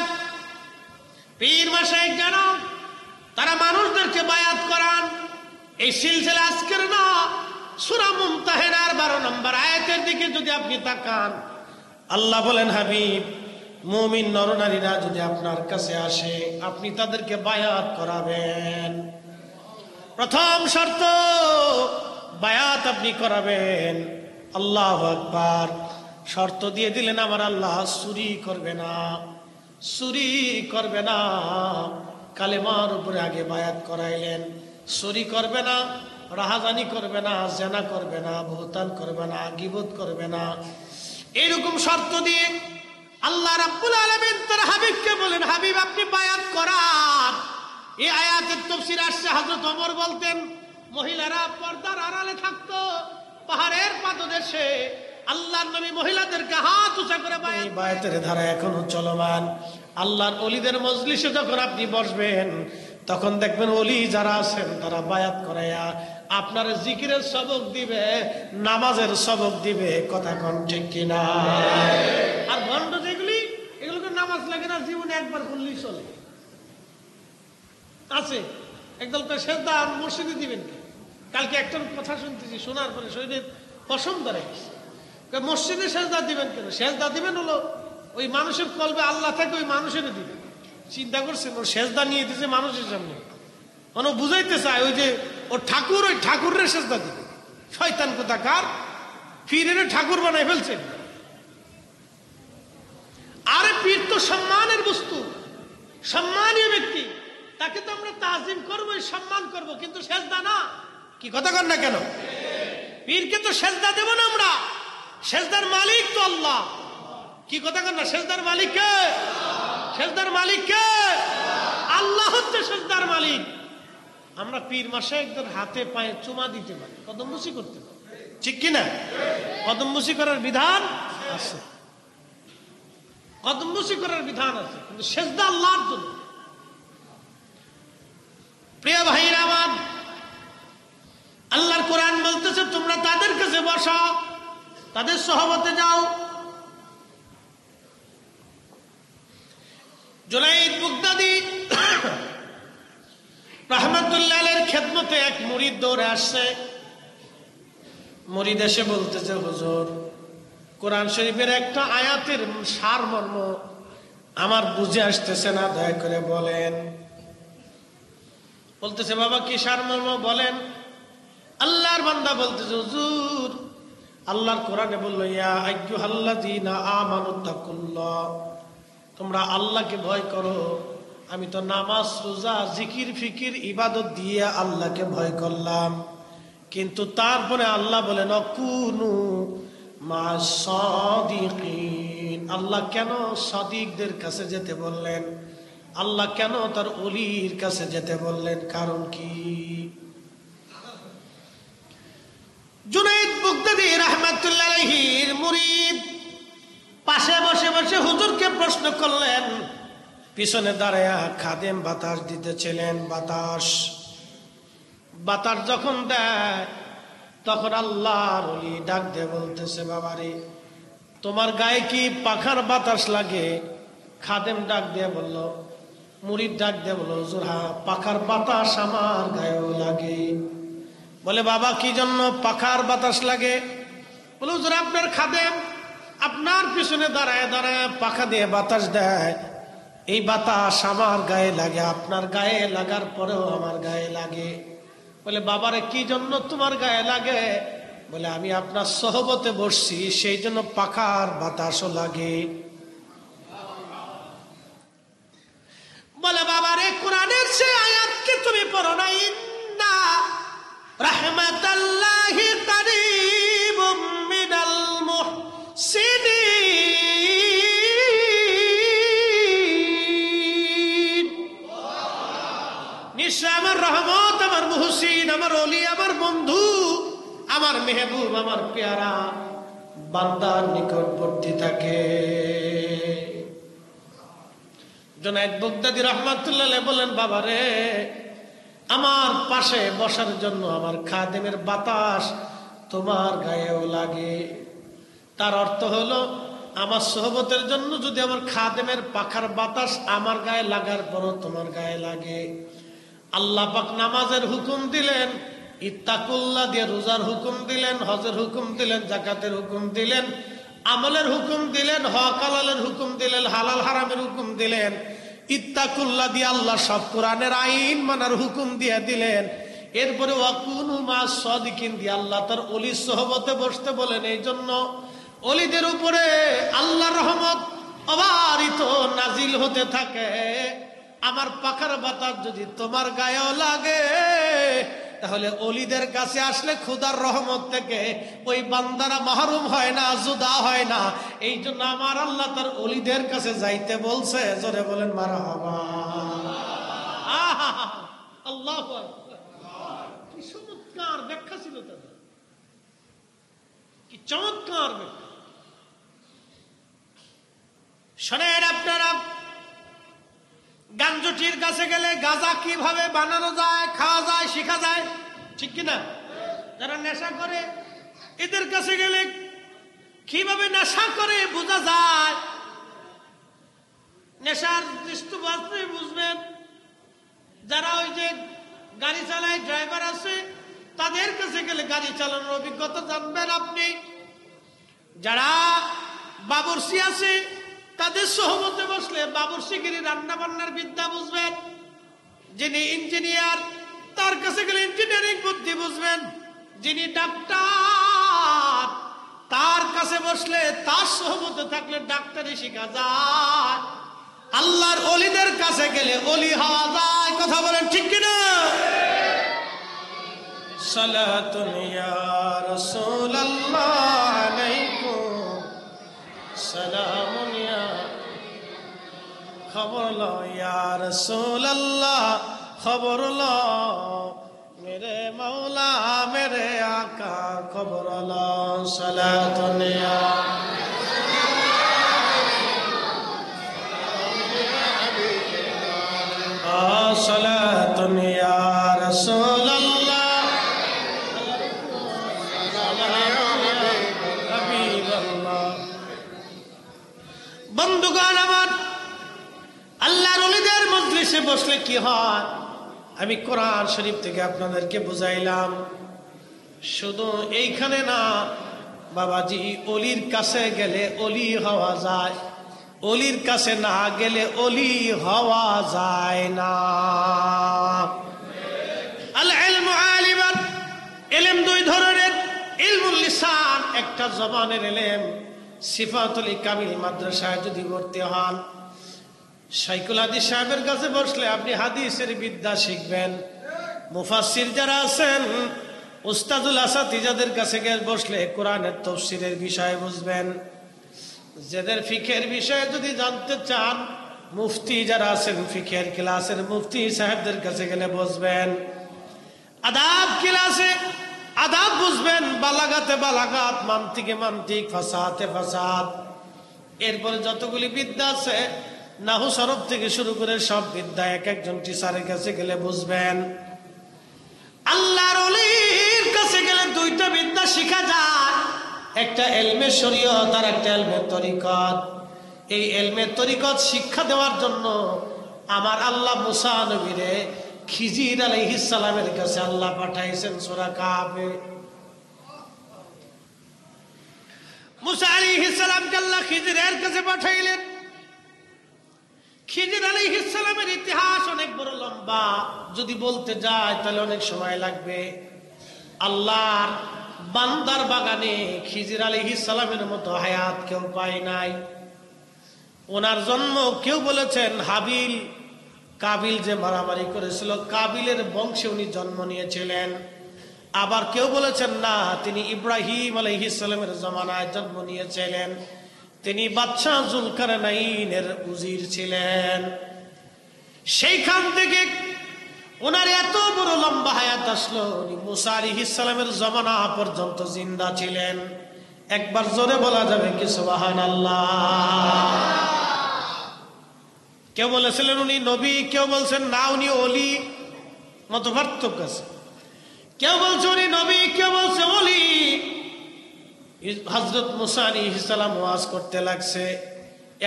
পীর মাশায়েখ যেন তারা মানুষদেরকে বায়াত করান, এই সিলসিলা আজকের না, সূরা মুমতাহিনার 12 নম্বর আয়াতের দিকে যদি আপনি তাকান, আল্লাহ বলেন, হাবিব মুমিন নরনারীরা যদি আপনার কাছে আসে আপনি তাদেরকে বায়াত করাবেন। প্রথম শর্ত, বায়াত আপনি করাবেন। আল্লাহু আকবার। শর্ত দিয়ে দিলেন আমার আল্লাহ, চুরি করবে না, চুরি করবে না। কালেমার উপরে আগে বায়াত করাইলেন, চুরি করবে না, রাহাজানি করবে না, জেনা করবে না, বহুতান করবে না, গীবত করবে না। এইরকম শর্ত দিয়ে আল্লাহ রাব্বুল আলামিন তার হাবিবকে বলেন, হাবিব আপনি বায়াত করান। এই আয়াতের তাফসীর আসছে, হযরত ওমর বলতেন মহিলারা পর্দার আড়ালে থাকতো, পাহাড়ের পাদদেশে আল্লাহর নবী মহিলাদেরকে হাত উঁচা করে বায়াতের ধারা এখনো চলমান। আল্লাহর ওলিদের মজলিসে যখন আপনি বসবেন তখন দেখবেন ওলি যারা আছেন তারা বায়াত করাইয়া আপনার জিকিরের সবক দিবে, নামাজের সবক দিবে, কথা কোন ঠিক কিনা? আর ভণ্ড যেগুলি, এগুলোকে নামাজ লাগে না, জীবনে একবার করলেই চলে। আছে একদল তো সেজদা মসজিদে দিবেন কি? কালকে একটা কথা শুনতেছি, শোনার পরে শরীরের পশম ধরে গেছে। মসজিদে সেজদা দিবেন কেন? সেজদা দিবেন হলো ওই মানুষের কলবে আল্লাহ থাকে, ওই মানুষের দিবেন। চিন্তা করছেন, ওর সেজদা নিয়ে দিচ্ছে মানুষের সামনে, মানে বুঝাইতে চায় ওই যে ওর ঠাকুর, ওই ঠাকুরের সেজদা দিবে। শয়তান কোথাকার, পীরের ঠাকুর বানাই ফেলছেন। আরে পীর তো সম্মানের বস্তু, সম্মানীয় ব্যক্তি, তাকে তো আমরা তাজিম করবো, সম্মান করব, কিন্তু সেজদা না। কি কথা কন না কেন? পীরকে তো সেজদা দেব না আমরা, সেজদার মালিক তো আল্লাহ। কি কথা কন না? সেজদার মালিক কে? সেজদার মালিক কে? আল্লাহ হচ্ছে সেজদার মালিক। আমরা পীর মাশায়েখদের হাতে পায়ে চুমা দিতে পারি, কদমবুসি করতে পারি, ঠিক কিনা? কদমবুসি করার বিধান আছে, কদমবুসি করার বিধান আছে, কিন্তু সেজদা আল্লাহর জন্য। প্রিয় ভাইরা আমার, আল্লাহর কোরআন বলতেছে তোমরা তাদের কাছে বসো, তাদের সহবতে যাও। জুনাইদ বুগদাদি রাহমাতুল্লাহ আলাইহির খেদমতে এক মুরিদ দৌড়ে আসছে। মুরিদ এসে বলতেছে, হুজুর কোরআন শরীফের একটা আয়াতের সারমর্ম আমার বুঝে আসতেছে না, দয়া করে বলেন। বলতেছে বাবা কি সারমর্ম বলেন। আল্লাহর বান্দা বলতেছে হুজুর আল্লাহর কোরআনে বললো ইয়া আইয়ুহাল্লাযীনা আমানুত্তাকুল্লাহ, তোমরা আল্লাহকে ভয় করো। আমি তো নামাজ রোজা জিকির ফিকির ইবাদত দিয়ে আল্লাহকে ভয় করলাম, কিন্তু তারপরে আল্লাহ বলেন অকুনু মা'আস সাদিকিন। আল্লাহ কেন সাদিকদের কাছে যেতে বললেন? আল্লাহ কেন তার ওলির কাছে যেতে বললেন? কারণ কি? জুনাইদ বাগদাদী রাহমাতুল্লাহ আলাইহির মুরিদ পাশে বসে বসে হুজুরকে প্রশ্ন করলেন। পিছনে দাঁড়ায়া খাদেম বাতাস দিতেছিলেন। বাতাস যখন দেয় তখন আল্লাহর ওলি ডাক দিয়ে বলতেছে বাবারে তোমার গায়ে কি পাখার বাতাস লাগে? খাদেম ডাক দিয়ে বলল, মুরিদ ডাক দিয়ে বলল হুজুর হ্যাঁ পাখার বাতাস আমার গায়েও লাগে। বলে বাবা কি জন্য পাখার বাতাস লাগে? বলে হুজুর আপনার খাদেম আপনার পিছনে দাঁড়ায় দাঁড়ায় পাখা দিয়ে বাতাস দেয়, এই বাতাস আমার গায়ে লাগে, আপনার গায়ে লাগার পরেও আমার গায়ে লাগে। বলে বাবারে কি জন্য তোমার গায়ে লাগে? বলে আমি আপনার সহবতে বসছি সেই জন্য পাখার বাতাসও লাগে। বলে বাবারে কোরআনের সে আয়াত কি তুমি পড়ো না? ইন্না রাহমাতাল্লাহি কারীবুম মিনাল মুহসিনিন। নিশ্চয় আমার রহমত আমার মুহসিন আমার ওলি আমার বন্ধু আমার মেহবুব আমার পেয়ারা বান্দার নিকটবর্তী থাকে। জুনাইদ বাগদাদী রাহমাতুল্লাহ আলাইহি বলেন বাবারে আমার পাশে বসার জন্য আমার খাদেমের বাতাস তোমার গায়েও লাগে। তার অর্থ হলো আমার সোহবতের জন্য যদি আমার খাদেমের পাখার বাতাস আমার গায়ে লাগার পরও তোমার গায়ে লাগে। আল্লাহ পাক নামাজের হুকুম দিলেন, ইত্তাকুল্লাহ দিয়ে রোজার হুকুম দিলেন, হজের হুকুম দিলেন, যাকাতের হুকুম দিলেন, আমলের হুকুম দিলেন, হক হালালের হুকুম দিলেন, হালাল হারামের হুকুম দিলেন। ইত্তাকুল্লাহ দিয়ে আল্লাহ সব কোরআনের আইন মানার হুকুম দিয়ে দিলেন। এরপরে ওয়াকুনু মা'আস সাদিকিন দিয়ে আল্লাহ তার ওলির সোহবতে বসতে বলেন। এই জন্য ওলিদের উপরে আল্লাহর রহমত অবারিত নাজিল হতে থাকে। আমার পাখার বাতাস যদি তোমার গায়েও লাগে তাহলে ওলিদের কাছে আসলে খোদার রহমত থেকে ওই বান্দারা মাহরুম হয় না, জুদা হয় না। এই জন্য আমার আল্লাহ তার ওলিদের কাছে যাইতে বলছে। জোরে বলেন মারহাবা। আল্লাহু আকবার। কি চমৎকার ব্যাখ্যা ছিল তাদের, কি চমৎকার ব্যাখ্যা। শোনেন আপনারা, গাঞ্জটির কাছে গেলে গাঁজা কিভাবে বানানো যায়, খাওয়া যায়, শেখা যায়, ঠিক কিনা? যারা নেশা করে এদের কাছে গেলে কিভাবে নেশা করে বোঝা যায়। নেশার দৃষ্টিবাস্তে বুঝবেন। যারা ওই যে গাড়ি চালায় ড্রাইভার আছে তাদের কাছে গেলে গাড়ি চালানোর অভিজ্ঞতা জানবেন আপনি। যারা বাবুর্চি আছে তাদের সহমতে বসলে বাবুর্চিগিরি রান্না বান্নার বিদ্যা বুঝবেন। যিনি ইঞ্জিনিয়ার তার কাছে গেলে ইঞ্জিনিয়ারিং বুদ্ধি বুঝবেন। যিনি ডাক্তার তার কাছে বসলে তার সহমতে থাকলে ডাক্তারি শেখা যায়। আল্লাহর ওলিদের কাছে গেলে ওলি হওয়া যায়। কথা বলেন ঠিক কিনা? সালাতুন ইয়া রাসূলুল্লাহ আলাইকুম সালামুন ইয়া খবর লো ইয়া রাসূলুল্লাহ খবর লো মেরে মৌলা মেরে আকা খবর লো সালাতুন ইয়া সালাতুন ইয়া রাসূলুল্লাহ হাবিবাল্লাহ। বন্ধুগণ আমার, আল্লাহর ওলিদের মজলিসে বসলে কি হয় আমি কোরআন শরীফ থেকে আপনাদেরকে বুঝাইলাম। শুধু এইখানে না, বাবাজি অলির কাছে গেলে অলি হওয়া যায়, অলির কাছে না গেলে অলি হওয়া যায় না। আল ইলমু আলিমান, ইলম দুই ধরনের, ইলমুল লিসান একটা জবানের ইলম। সিফাতুল কামিল মাদ্রাসায় যদি ভর্তি হন, শাইখুল হাদিস সাহেবের কাছে বসলে আপনি হাদিসের বিদ্যা শিখবেন। মুফাসসির যারা আছেন, উস্তাদুল আসাতিজাদের কাছে গিয়ে বসলে কোরআনের তাফসীরের বিষয় বুঝবেন। যাদের ফিকহের বিষয়ে যদি জানতে চান, মুফতি যারা আছেন ফিকহের ক্লাসের মুফতি সাহেবদের কাছে গেলে বসবেন। আদাব ক্লাসে আদাব বুঝবেন, বালাগাতে বালাগাত, মান্তিকে মান্তিক, ফাসাহাতে ফাসাদ। এরপরে যতগুলি বিদ্যা আছে নাহু সরফ থেকে শুরু করে সব বিদ্যা এক একজন টিচারের কাছে গেলে বুঝবেন। আল্লাহর ওলির কাছে গেলে দুইটা বিদ্যা শিখা যায়, একটা ইলমে শরীয়ত আর একটা ইলমে তরিকত। এই ইলমে তরিকত শিক্ষা দেওয়ার জন্য আমার আল্লাহ মুসা নবীরে খিজির আলাইহিস সালামের কাছে আল্লাহ পাঠাইছেন। সূরা কাহফে মুসা আলাইহিস সালামকে আল্লাহ খিজিরের কাছে পাঠাইলেন। খিজির আলাইহিস সালামের ইতিহাস অনেক বড় লম্বা, যদি বলতে যায় তাহলে অনেক সময় লাগবে। আল্লাহর বান্দার বাগানে খিজির আলাইহিস সালামের মতো হায়াত কেউ পায় নাই। ওনার জন্ম কেউ বলেছেন হাবিল কাবিল যে মারামারি করেছিল, কাবিলের বংশে উনি জন্ম নিয়েছিলেন। আবার কেউ বলেছেন না, তিনি ইব্রাহিম আলাইহিস সালামের জমানায় জন্ম নিয়েছিলেন। তিনি বাদশাহ যুলকারনাইনের উজির ছিলেন। সেইখান থেকে ওনার এত বড় লম্বা হায়াত আসলো, উনি মুসা আলাইহিস সালামের জমানা পর্যন্ত জিন্দা ছিলেন। একবার জোরে বলা যাবে কি সুবহানাল্লাহ? কেউ বলেছিলেন উনি নবী, কেউ বলছেন না উনি ওলি, মত পার্থক্য আছে। কেউ বলছে উনি নবী, কেউ বলছে ওলি। হযরত মুসা আলাইহিস সালাম ওয়াজ করতে লাগছে।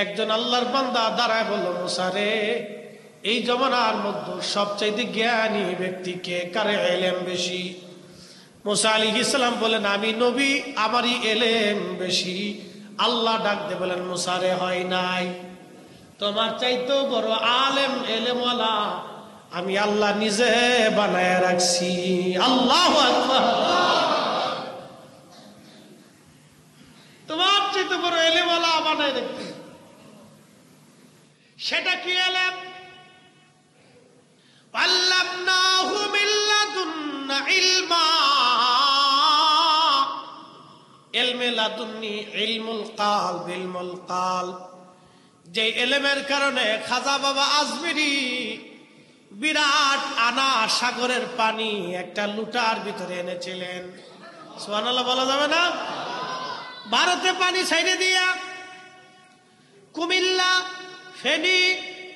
একজন আল্লাহর বান্দা দাঁড়ায় বলল, মুসা রে, এই জমানার মধ্যে সবচাইতে জ্ঞানী ব্যক্তি কে, কার ইলম বেশি? মুসা আলাইহিস সালাম বলেন, আমি নবী, আমারই ইলম বেশি। আল্লাহ ডাক দিয়ে বলেন, মুসা রে, হয় নাই, তোমার চাইতেও বড় আলেম এলেমওয়ালা আমি আল্লাহ নিজে বানায় রাখছি। আল্লাহু আকবার। তোমার চাইতে বড় এলেমওয়ালা বানায় রাখছি। সেটা কি এলেম? আল্লামনাহু মিন লাদুন্না ইলমা। ইলমে লাদুন্নি ইলমুল কালব, ইলমুল কালব। যে এলেমের কারণে খাজা বাবা আজমিরি বিরাট আনা সাগরের পানি একটা লুটার ভিতরে এনেছিলেন। সুবহানাল্লাহ বলা যাবে না? ভারতে পানি ছাইড়ে দিয়া কুমিল্লা, ফেনী,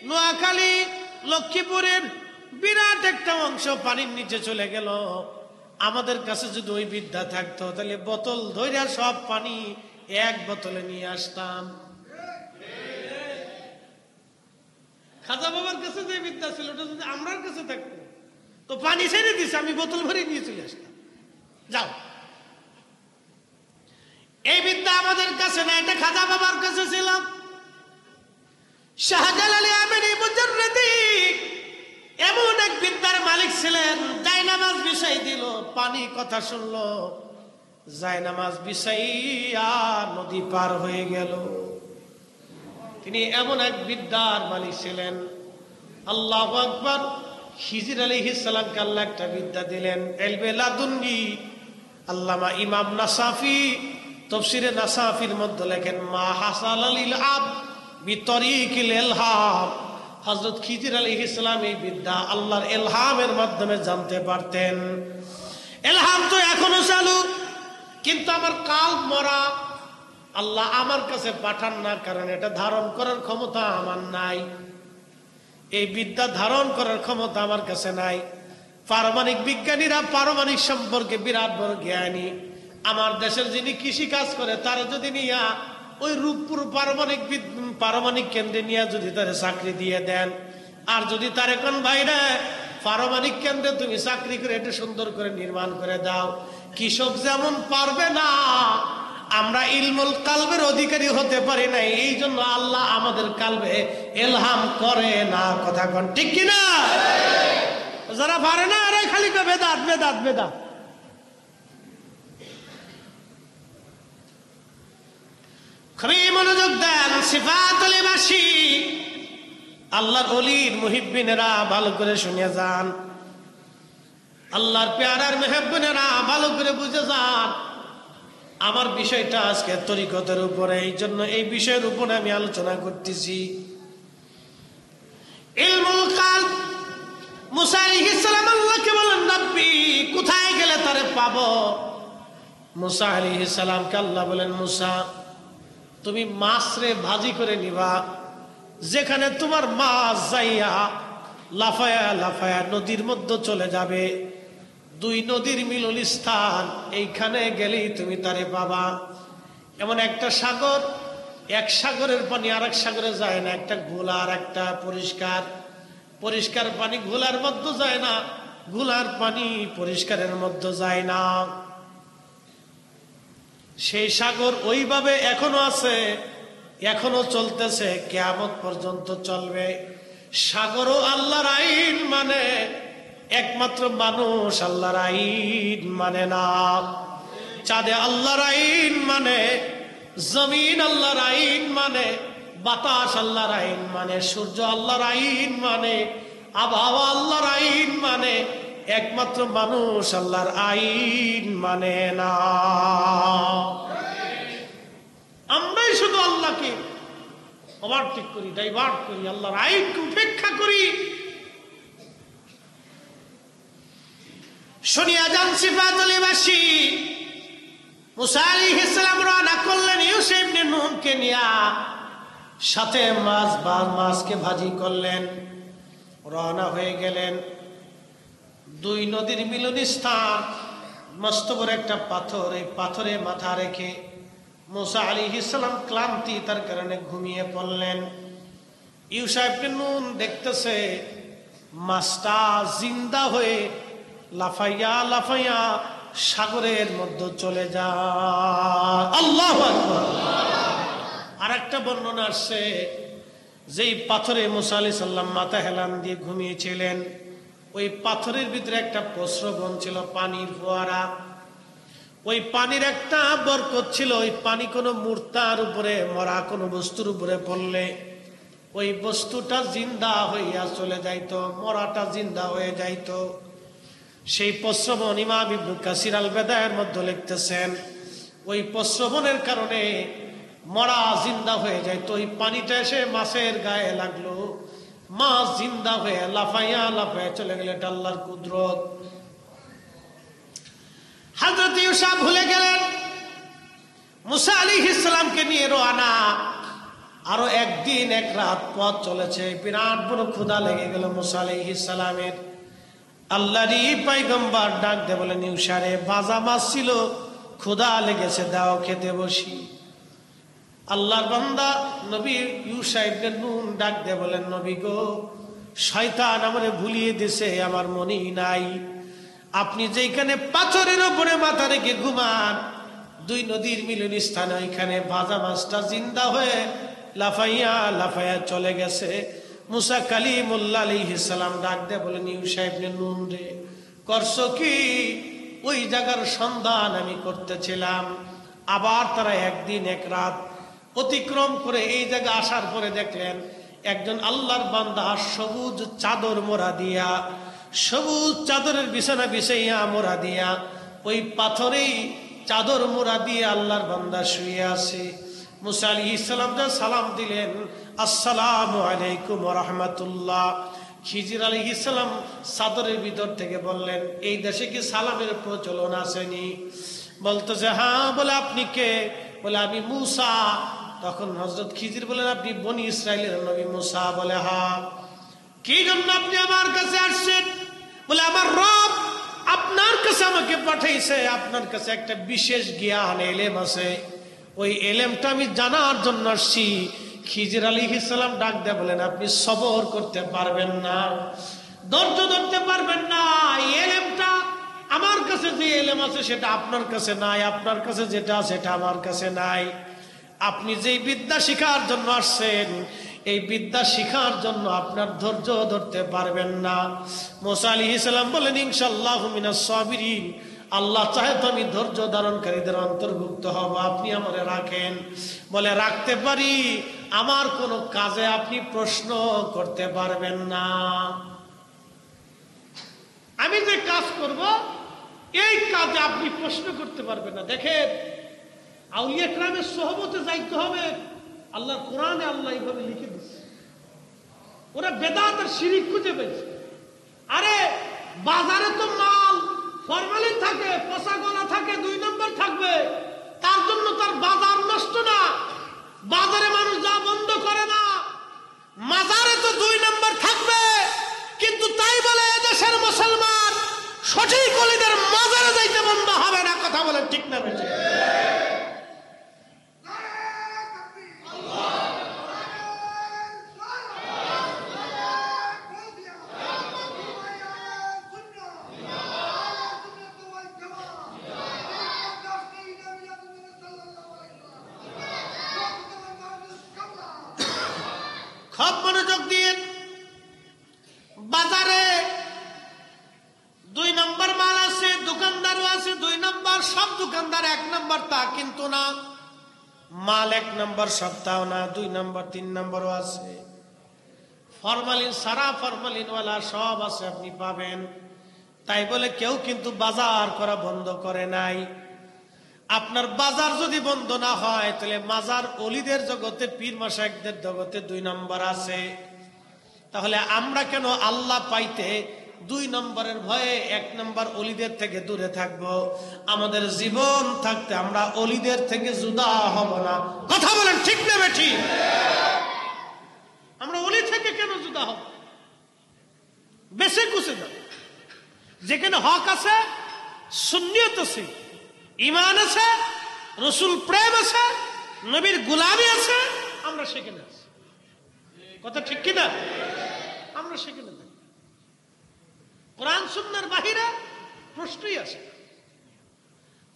নোয়াখালী, লক্ষ্মীপুরের বিরাট একটা অংশ পানির নিচে চলে গেল। আমাদের কাছে যদি ওই বিদ্যা থাকতো তাহলে বোতল ধইরা সব পানি এক বোতলে নিয়ে আসতাম। খাজা বাবার কাছে যে বিদ্যা ছিল ওটা যদি আমার কাছে থাকতো তো পানি ছেড়ে দিছে, আমি বোতল ভরে নিয়ে চলে আসতাম। যাও, এই বিদ্যা আমাদের কাছে না, এটা খাজা বাবার কাছে ছিল। শাহজালাল আমিনী মুজাররিদি এমন এক বিদ্যার মালিক ছিলেন। জায়নামাজ বিছাই দিল, পানি কথা শুনলো, জায়নামাজ বিছাইয়া নদী পার হয়ে গেল। তিনি এমন এক বিদ্যার মালিক ছিলেন। আল্লাহু আকবার। খিজির আলাইহিস সালামকে আল্লাহ একটা বিদ্যা দিলেন, ইলমে লাদুন্নি। আল্লামা ইমাম নাসাফি তাফসীরে নাসাফির মধ্যে লেখেন, মা হাসালালিল আব বিতরিকিল ইলহাম। হযরত খিজির আলাইহিস সালাম এই বিদ্যা আল্লাহর ইলহামের মাধ্যমে জানতে পারতেন। ইলহাম তো এখনো চালু, কিন্তু আমার কাল মরা। আল্লাহ আমার কাছে পাঠান না, কারণ এটা ধারণ করার ক্ষমতা আমার নাই। এই বিদ্যা ধারণ করার ক্ষমতা আমার কাছে নাই। পারমাণবিক বিজ্ঞানীরা পারমাণবিক সম্পর্কে বিরাট বড় জ্ঞানী। আমার দেশের যিনি কৃষি কাজ করে তারা যদি নিয়া ওই রূপপুর পারমাণবিক কেন্দ্রে নিয়ে যদি তারা চাকরি দিয়ে দেন, আর যদি তার এখন বাইরে পারমাণবিক কেন্দ্রে তুমি চাকরি করে এটা সুন্দর করে নির্মাণ করে দাও, কৃষক যেমন পারবে না, আমরা ইলমুল কালবের অধিকারী হতে পারি না, এই জন্য আল্লাহ আমাদের কালবে ইলহাম করে না। কথা কোন ঠিক কিনা? যারা পারে না আরে খালি বেদাত বেদাত বেদাত। খুবই মনোযোগ দেন। সিফাতুল মাশি আল্লাহর ওলির মুহিব্বিনেরা ভালো করে শুনে যান, আল্লাহর পেয়ারার মেহব্বিনেরা ভালো করে বুঝে যান। আমার বিষয়টা আজকে তরিকতের উপরে, এই জন্য এই বিষয়ের উপরে আমি আলোচনা করতেছি। ইলমুল কালব। মুসা আলাইহিস সালাম আল্লাহকে বলেন, নবী কোথায় গেলে তারে পাবো? মুসা আলাইহিস সালামকে আল্লাহ বলেন, মুসা তুমি মাছরে ভাজি করে নিবা, যেখানে তোমার মাছ যাইয়া লাফায়া লাফায়া নদীর মধ্যে চলে যাবে, দুই নদীর মিলন স্থান, এইখানে গেলেই তুমি তারে পাবা। এমন একটা সাগর, এক সাগরের পানি আর এক সাগরে যায় না, একটা ঘোলা আর একটা পরিষ্কার। পরিষ্কার পানি ঘোলার মধ্যে যায় না, ঘোলার পানি পরিষ্কারের মধ্যে যায় না। সেই সাগর ওইভাবে এখনো আছে, এখনো চলতেছে, কিয়ামত পর্যন্ত চলবে। সাগরও আল্লাহর আইন মানে, একমাত্র মানুষ আল্লাহর আইন মানে না। চাঁদে আল্লাহর আইন মানে, জমিন আল্লাহর আইন মানে, বাতাস আল্লাহর আইন মানে, সূর্য আল্লাহর আইন মানে, আবহাওয়া আল্লাহর আইন মানে, একমাত্র মানুষ আল্লাহর আইন মানে না। আমরাই শুধু আল্লাহকে ওভারটেক করি, ডাইভার্ট করি, আল্লাহর আইনকে উপেক্ষা করি। শুনিয়া যান সিফাতুল মাশি। মুসা আলাইহিস সালাম রওনা করলেন ইউসুফ ইবনে নুনকে নিয়া, সাথে মাছকে ভাজি করলেন, রওনা হয়ে গেলেন। দুই নদীর মিলন স্থান, মস্ত বড় একটা পাথর, এই পাথরে মাথা রেখে মুসা আলাইহিস সালাম ক্লান্তি তার কারণে ঘুমিয়ে পড়লেন। ইউসুফ ইবনে নুন দেখতেছে মাছটা জিন্দা হয়ে লাফাইয়া লাফাইয়া সাগরের মধ্যে চলে যায়। আল্লাহু আকবার। আর একটা বর্ণনা আসছে, যেই পাথরে মুসা আলাইহিস সালাম মাথা হেলান দিয়ে ঘুমিয়েছিলেন, ওই পাথরের ভিতরে একটা প্রস্রবণ ছিল, পানির ফোয়ারা। ওই পানির একটা বরকত ছিল। ওই পানি কোনো মূর্তার উপরে, মরা কোনো বস্তুর উপরে পড়লে ওই বস্তুটা জিন্দা হইয়া চলে যাইতো, মরাটা জিন্দা হয়ে যাইতো। সেই প্রস্রবণ ইমাম ইবনে কাসির আল বেদায়ের মধ্যে লিখতেছেন, ওই প্রস্রবণের কারণে মরা জিন্দা হয়ে যাইত। ওই পানিটা এসে মাছের গায়ে লাগলো, মাছ জিন্দা হয়ে লাফাইয়া লাফাইয়া চলে গেলে। এটা আল্লাহর কুদরত। হযরত ইউসুফ ভুলে গেলেন, মুসা আলাইহিস সালামকে নিয়ে রওনা। আরো একদিন এক রাত পথ চলেছে, বিরাট বড় ক্ষুধা লেগে গেল মুসা আলাইহিস সালামের। আল্লাহরই পয়গম্বর ডাক দিয়ে বলেন, ইউসুফে ভাজা মাছ ছিল, ক্ষুধা লেগেছে, দাও খেতে বসি। আল্লাহর বান্দা নবী ইউসুফ ইবনে নুন ডাক দিয়ে বলেন, নবী গো, শয়তান আমারে ভুলিয়ে দিছে, আমার মনেই নাই। আপনি যেখানে পাথরের উপরে মাথা রেখে ঘুমান, দুই নদীর মিলন স্থানে, ওইখানে ভাজা মাছটা জিন্দা হয়ে লাফাইয়া লাফাইয়া চলে গেছে। মুসা কালিমুল্লাহ আলাইহিস সালাম ডাক দিয়ে বলেন, ইউসুফ ইবনে নুন রে, করছো কি? ওই জায়গার সন্ধান আমি করতেছিলাম। আবার তারা একদিন এক রাত অতিক্রম করে এই জায়গা আসার পরে দেখলেন একজন আল্লাহর বান্দা সবুজ চাদর মোড়া দিয়া, সবুজ চাদরের বিছানা বিছাইয়া মোড়া দিয়া, ওই পাথরেই চাদর মোড়া দিয়ে আল্লাহর বান্দা শুয়ে আছে। মুসা আলাইহিস সালাম সালাম দিলেন, আসসালামু আলাইকুম ওয়া রাহমাতুল্লাহ। খিজির আলাইহিস সালাম চাদরের ভিতর থেকে বললেন, এই দেশে কি সালামের প্রচলন আসেনি? বলতেছে হ্যাঁ। বলে আপনি কে? বলে আমি মুসা। তখন হযরত খিজির বলেন, আপনি বনি ইসরাইলের নবী মুসা? বলে হ্যাঁ। কি জন্য আপনি আমার কাছে আসছেন? বলে আমার রব আপনার কাছে আমাকে পাঠাইছে, আপনার কাছে একটা বিশেষ জ্ঞান এলেম আছে, ওই এলেমটা আমি জানার জন্য আসছি। খিজির আলাইহিস সালাম ডাক দেয়া বলেন, আপনি সবর করতে পারবেন না, ধৈর্য ধরতে পারবেন না। এই এলেমটা আমার কাছে যে এলেম আছে সেটা আপনার কাছে নাই, আপনার কাছে যেটা সেটা আমার কাছে নাই। আপনি যেই বিদ্যা শিখার জন্য আসছেন, এই বিদ্যা শিখার জন্য আপনার ধৈর্য ধরতে পারবেন না। মুসা আলাইহিস সালাম বলেন, ইনশাআল্লাহু মিনাস সাবিরিন, আল্লাহ চাহে তো আমি ধৈর্য ধারণকারীদের অন্তর্ভুক্ত হব, আপনি আমারে রাখেন। বলে, রাখতে পারি, আমার কোনো কাজে আপনি প্রশ্ন করতে পারবেন না। আমি যে কাজ করব এই কাজে আপনি প্রশ্ন করতে পারবেন না। দেখেন, আউলিয়া কেরামের সোহবতে যাইতে হবে। আল্লাহর কোরআনে আল্লাহ এইভাবে লিখে দিচ্ছে। ওরা বেদাত আর শিরিক খুঁজে পেয়েছে। আরে বাজারে তো মাল ফরমালিন থাকে, পচা গলা থাকে, 2 নম্বর থাকবে, তার জন্য তার বাজার নষ্ট না। বাজারে মানুষ যা বন্ধ করে না, মাজারে তো 2 নম্বর থাকবে। কিন্তু তাই বলে এদেশের মুসলমান সঠিক ওলিদের মাজারে যাইতে বন্ধ হবে না। কথা বলেন ঠিক না বেশি? খুব মনোযোগ দিয়ে, বাজারে 2 নম্বর মাল আছে, দোকানদারও আছে 2 নম্বর। সব দোকানদার 1 নম্বর তা কিন্তু না। মাল 1 নম্বর সপ্তাহ না, 2 নম্বর 3 নম্বরও আছে। ফরমালিন সারা ফরমালিনওয়ালা সব আছে, আপনি পাবেন। তাই বলে কেউ কিন্তু বাজার করা বন্ধ করে নাই। আপনার বাজার যদি বন্ধ না হয়, তাহলে মাজার অলিদের জগতে, পীর মাশায়েখদের জগতে 2 নম্বর আছে। তাহলে আমরা কেন আল্লাহ পাইতে 2 নম্বরের ভয়ে 1 নম্বর অলিদের থেকে দূরে থাকব? আমাদের জীবন থাকতে আমরা অলিদের থেকে জুদা হব না। কথা বলেন ঠিক না বেঠি? আমরা অলি থেকে কেন জুদা হব? বেশি কুছে যাব। যেখানে হক আছে, সুন্নিয়ত আছে, ঈমান আছে, রাসূল প্রেম আছে, নবীর গোলামি আছে, আমরা সেখানে আছি। কথা ঠিক কি না? আমরা সেখানে থাকি। কোরআন সুন্নাহর বাহিরে প্রশ্নই আসে।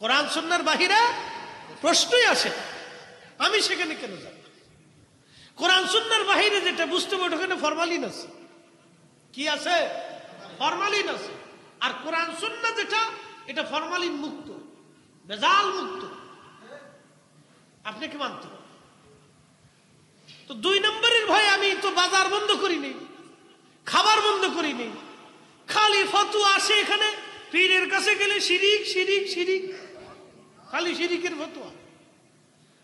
কোরআন সুন্নাহর বাহিরে প্রশ্নই আসে। আমি সেখানে কেন যাব? কোরআন সুন্নাহর বাহিরে যেটা বুঝতে পারো, ওখানে ফরমালিন আছে। কি আছে? ফরমালিন আছে। আর কোরআন সুন্নাহ যেটা, এটা ফরমালিন মুক্ত, বেজাল মুক্ত। আপনি কি মানতে? তো 2 নম্বরের ভয়ে আমি তো বাজার বন্ধ করিনি, খাবার বন্ধ করিনি। খালি ফতোয়া আসে এখানে, পীরের কাছে গেলে শিরিক শিরিক শিরিক, খালি শিরিকের ফতোয়া।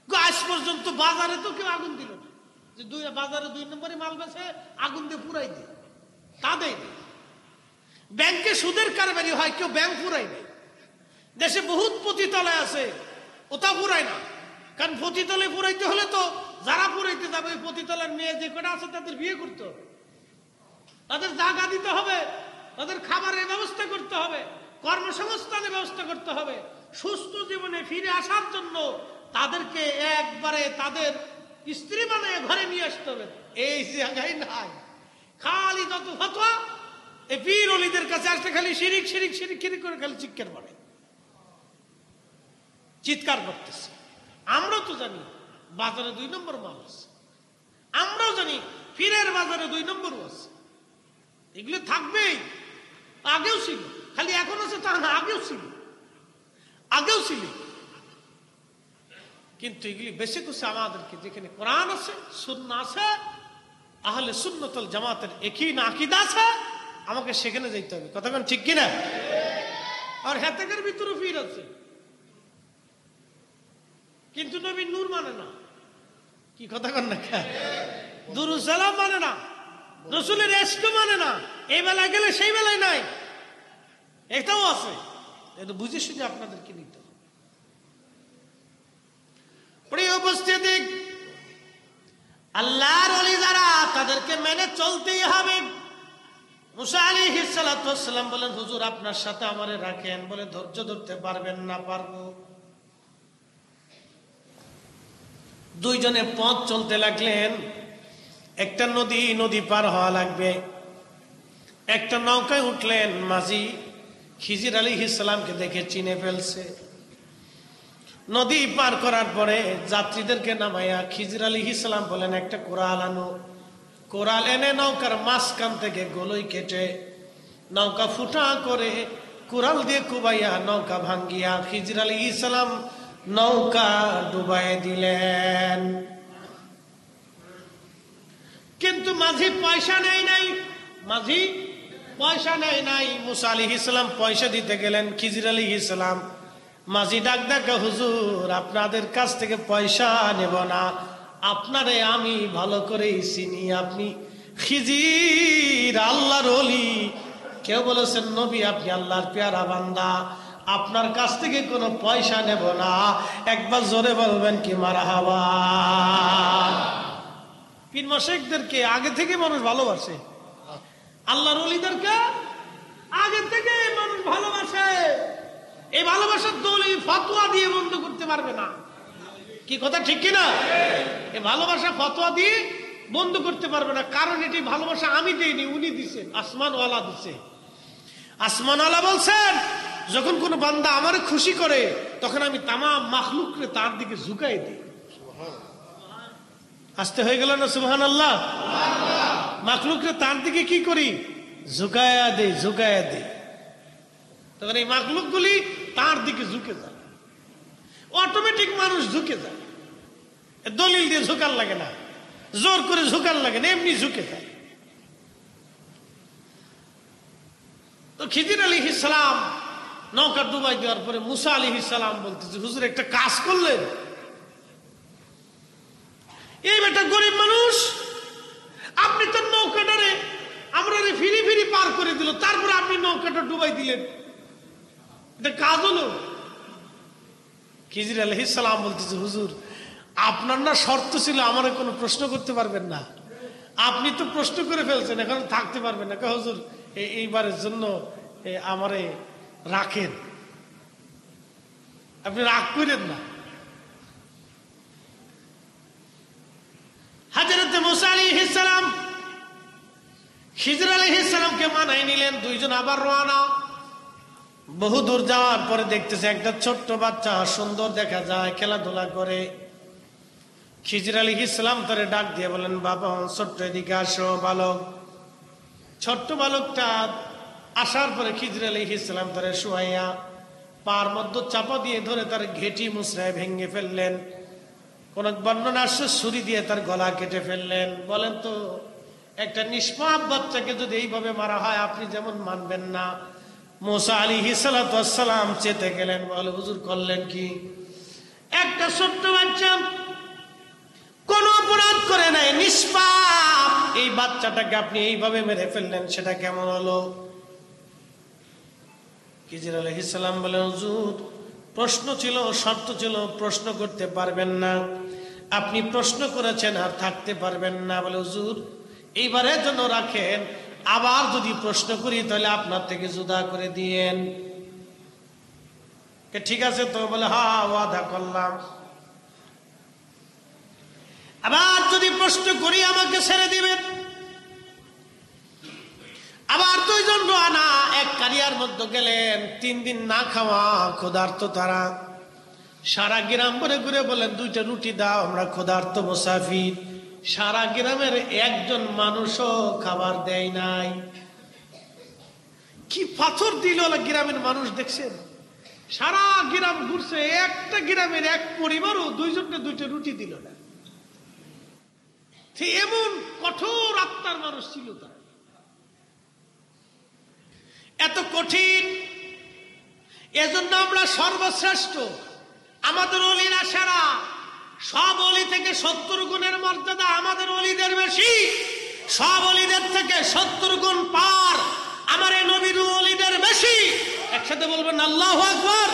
আজ পর্যন্ত বাজারে তো কেউ আগুন দিল না, যে বাজারে 2 নম্বরে মাল বেছে আগুন দিয়ে পুরাই দেয়, তা দেয়। ব্যাংকে সুদের কারবারি হয়, কেউ ব্যাংক পুরাই নেই। দেশে বহুত পতিতালয় আছে, ওটা পুরাই না। কারণ পতিতালয় পুরাইতে হলে তো যারা পুরাইতে যাবে, ওই পতিতালয়ের মেয়ে যে কটা আছে তাদের বিয়ে করতে হবে, তাদের জায়গা দিতে হবে, তাদের খাবারের ব্যবস্থা করতে হবে, কর্মসংস্থানের ব্যবস্থা করতে হবে। সুস্থ জীবনে ফিরে আসার জন্য তাদেরকে একবারে তাদের স্ত্রী বানিয়ে ঘরে নিয়ে আসতে হবে। এই জায়গায় নাই, খালি যত ফতোয়া, এই পীর ওলিদের কাছে আসলে খালি শিরিক শিরিক শিরিক শিরিক করে খালি চিৎকার করতেছে। আমরাও তো জানি বাজারে 2 নম্বর মাল আছে, আমরাও জানি পীরের বাজারে 2 নম্বরও আছে। এগুলো থাকবেই, আগেও ছিল, খালি এখন আছে তা না, আগেও ছিল, আগেও ছিল। কিন্তু এগুলি বেশি কিছু আমাদেরকে, যেখানে কোরআন আছে, সুন্নাহ আছে, আহলে সুন্নাত ওয়াল জামাতের একই আকীদা আছে, আমাকে সেখানে যাইতে হবে। কথা বলেন ঠিক কিনা? আর হেতেকের ভিতরে পীর আছে, কিন্তু নবীর নূর মানে না। কি কথা কন না? দুরূদ সালাম মানে না, রাসূলের ইশক মানে না। এই বেলায় গেলে সেই বেলায় নাই, এটাও আছে। এটা বুঝে শুনে আপনাদেরকে নিতে হবে। প্রিয় উপস্থিতি, আল্লাহর ওলি যারা, তাদেরকে মেনে চলতেই হবে। মুসা আলাইহিস সালাতু ওয়াস সালাম বলেন, হুজুর আপনার সাথে আমারে রাখেন। বলে, ধৈর্য ধরতে পারবেন না? পারবো। 2 জনে পথ চলতে লাগলেন। একটা নদী পার হওয়া লাগবে। একটা নৌকায় উঠলেন, মাঝি খিজির আলাইহিস সালামকে দেখে চিনে ফেলছে। নদী পার করার পরে যাত্রীদেরকে নামাইয়া খিজির আলাইহিস সালাম বলেন, একটা কোরাল আনো। কোরাল এনে নৌকার মাঝখান থেকে গোলই কেটে নৌকা ফুটা করে কোরাল দিয়ে কুবাইয়া নৌকা ভাঙ্গিয়া খিজির আলাইহিস সালাম নৌকা ডুবাই দিলেন। কিন্তু মাঝি পয়সা নেয় নাই, মাঝি পয়সা নেয় নাই। মুসা আলাইহিস সালাম পয়সা দিতে গেলেন, খিজির আলাইহিস সালাম মাঝি ডাক ডাকা, হুজুর আপনাদের কাছ থেকে পয়সা নেব না, আপনারে আমি ভালো করেই চিনি, আপনি খিজির আল্লাহর ওলি। কেউ বলেছেন নবী আপনি আল্লাহর পেয়ারা বান্দা, আপনার কাছ থেকে কোনো পয়সা নেব না। একবার জোরে বলবেন কি মারহাবা। পীর মাশায়েখদেরকে আগে থেকে মানুষ ভালোবাসে, আল্লাহর ওলিদেরকে আগে থেকে মানুষ ভালোবাসে। এই ভালোবাসার দলিল ফতোয়া দিয়ে বন্ধ করতে পারবে না। কি কথা ঠিক কিনা? এই ভালোবাসা ফতোয়া দিয়ে বন্ধ করতে পারবে না, কারণ এটি ভালোবাসা আমি দেইনি, উনি দিচ্ছেন, আসমানওয়ালা দিচ্ছে। আসমানওয়ালা বলছেন, যখন কোন বান্দা আমার খুশি করে তখন আমি তামাম মাখলুকরে তার দিকে ঝুঁকাই দিই। আসতে হয়ে গেল না সুবহানাল্লাহ? মাখলুকরে তার দিকে কি করি? ঝুঁকায়া দেই, ঝুঁকায়া দেই। তখন এই মাখলুক গুলি তার দিকে ঝুঁকে যায়, অটোমেটিক মানুষ ঝুঁকে যায়। দলিল দিয়ে ঝুঁকার লাগে না, জোর করে ঝুঁকার লাগে না, এমনি ঝুঁকে যায়। তো খিজির আলাইহিস সালাম নৌকা ডুবাই দেওয়ার পরে মুসা আলাইহিস সালাম বলতেছে, হুজুর একটা কাজ করলেন, এই বেটা গরিব মানুষ, আপনি তো নৌকাটারে আমরা ফিরি ফিরি পার করে দিল, তারপরে আপনি নৌকাটা ডুবাই দিলেন, এটা কাজ হলো? খিজির আলাইহিস সালাম বলতেছে, হুজুর আপনার না শর্ত ছিল আমার কোনো প্রশ্ন করতে পারবেন না, আপনি তো প্রশ্ন করে ফেলছেন, এখন থাকতে পারবেন না। হুজুর এইবারের জন্য আমারে রাখেন, আপনি রাগ করেন না। হযরত মুসা আলাইহিস সালাম খিজির আলাইহিস সালামকে মানাই নিলেন, দুইজন আবার রওনা। বহু দূর যাওয়ার পরে দেখতেছে একটা ছোট্ট বাচ্চা, সুন্দর দেখা যায়, খেলাধুলা করে। খিজির আলাইহিস সালাম তারে ডাক দিয়ে বলেন, বাবা ছোট্ট এদিকে আসো বালক। ছোট্ট বালকটা আসার পরে খিজির আলাইহিস সালাম তারে শুয়াইয়া পার মধ্যে চাপা দিয়ে ধরে তার ঘেঁটি মুচড়ায় ভেঙে ফেললেন। কোন বর্ণনা আসছে ছুরি দিয়ে তার গলা কেটে ফেললেন। বলেন তো, একটা নিষ্পাপ বাচ্চাকে যদি এইভাবে মারা হয় আপনি যেমন মানবেন না। মুসা আলাইহিস সালাতু ওয়াস সালাম চেতে গেলেন, বলে হুজুর করলেন কি? একটা ছোট্ট বাচ্চা কোন অপরাধ করে নাই, নিষ্পাপ, এই বাচ্চাটাকে আপনি এইভাবে মেরে ফেললেন, সেটা কেমন হলো? খিজির আলাইহিস সালাম বলেন, হুজুর প্রশ্ন ছিল, শর্ত ছিল, প্রশ্ন করতে পারবেন না, আপনি প্রশ্ন করেছেন আর থাকতে পারবেন না। বলে হুজুর এইবারের জন্য রাখেন, আবার যদি প্রশ্ন করি তাহলে আপনার থেকে জুদা করে দিয়েন। ঠিক আছে তো? বলে হ্যাঁ ওয়াদা করলাম। আবার যদি প্রশ্ন করি আমাকে ছেড়ে দিবেন। আবার দুইজন রওনা, এক কারিয়ার মধ্যে গেলেন। 3 দিন না খাওয়া, ক্ষুধার্ত তারা। সারা গ্রাম ঘুরে ঘুরে বলেন, 2টা রুটি দাও, আমরা ক্ষুধার্ত মুসাফির। সারা গ্রামের একজন মানুষও খাবার দেয় নাই। কি পাথর দিল গ্রামের মানুষ দেখছেন? সারা গ্রাম ঘুরছে, একটা গ্রামের এক পরিবারও 2জনকে 2টা রুটি দিল না। এমন কঠোর আত্মার মানুষ ছিল তারা, এত কঠিন। এজন্য আমরা সর্বশ্রেষ্ঠ, আমাদের ওলিরা সেরা। সব ওলি থেকে 70 গুণের মর্যাদা আমাদের ওলিদের বেশি, সব ওলিদের থেকে 70 গুণ পার আমার এই নবীর ওলিদের বেশি। একসাথে বলবেন আল্লাহু আকবার।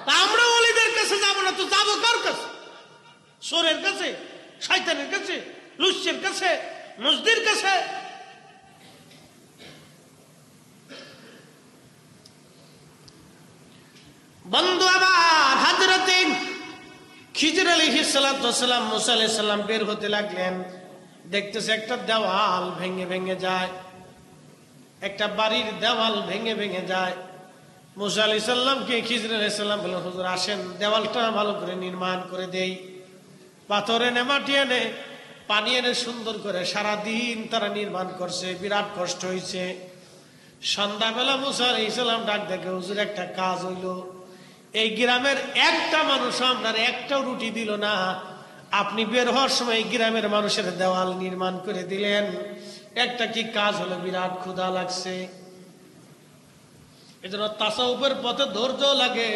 তা আমরা ওলিদের কাছে যাবো না তো যাবো কার কাছে? চোরের কাছে, শয়তানের কাছে, লুচ্চের কাছে, মজদির কাছে? বন্ধু আবার হযরতে খিজির আলাইহিস সালাতু ওয়াস সালাম মুসা আলাইহিস সালাম বের হতে লাগলেন। দেখতেছে একটা দেওয়াল ভেঙে ভেঙে যায়, একটা বাড়ির দেওয়াল ভেঙে ভেঙে যায়। মুসা আলাইহিস সালামকে খিজির আলাইহিস সালাম বললেন, হুজুর আসেন দেওয়ালটা ভালো করে নির্মাণ করে দেই। পাথর এনে মাটি এনে পানি এনে সুন্দর করে সারাদিন তারা নির্মাণ করছে, বিরাট কষ্ট হয়েছে। সন্ধ্যাবেলা মুসা আলাইহিস সালাম ডাক দেখে, হুজুর একটা কাজ হইল, এই গ্রামের একটা মানুষ আপনার একটাও রুটি দিল না, আপনি বের হওয়ার সময় গ্রামের মানুষের দেওয়াল নির্মাণ করে দিলেন, একটা কি কাজ হলো, বিরাট ক্ষুধা লাগছে। এজন্য তাসাউফের পথে ধৈর্য লাগে,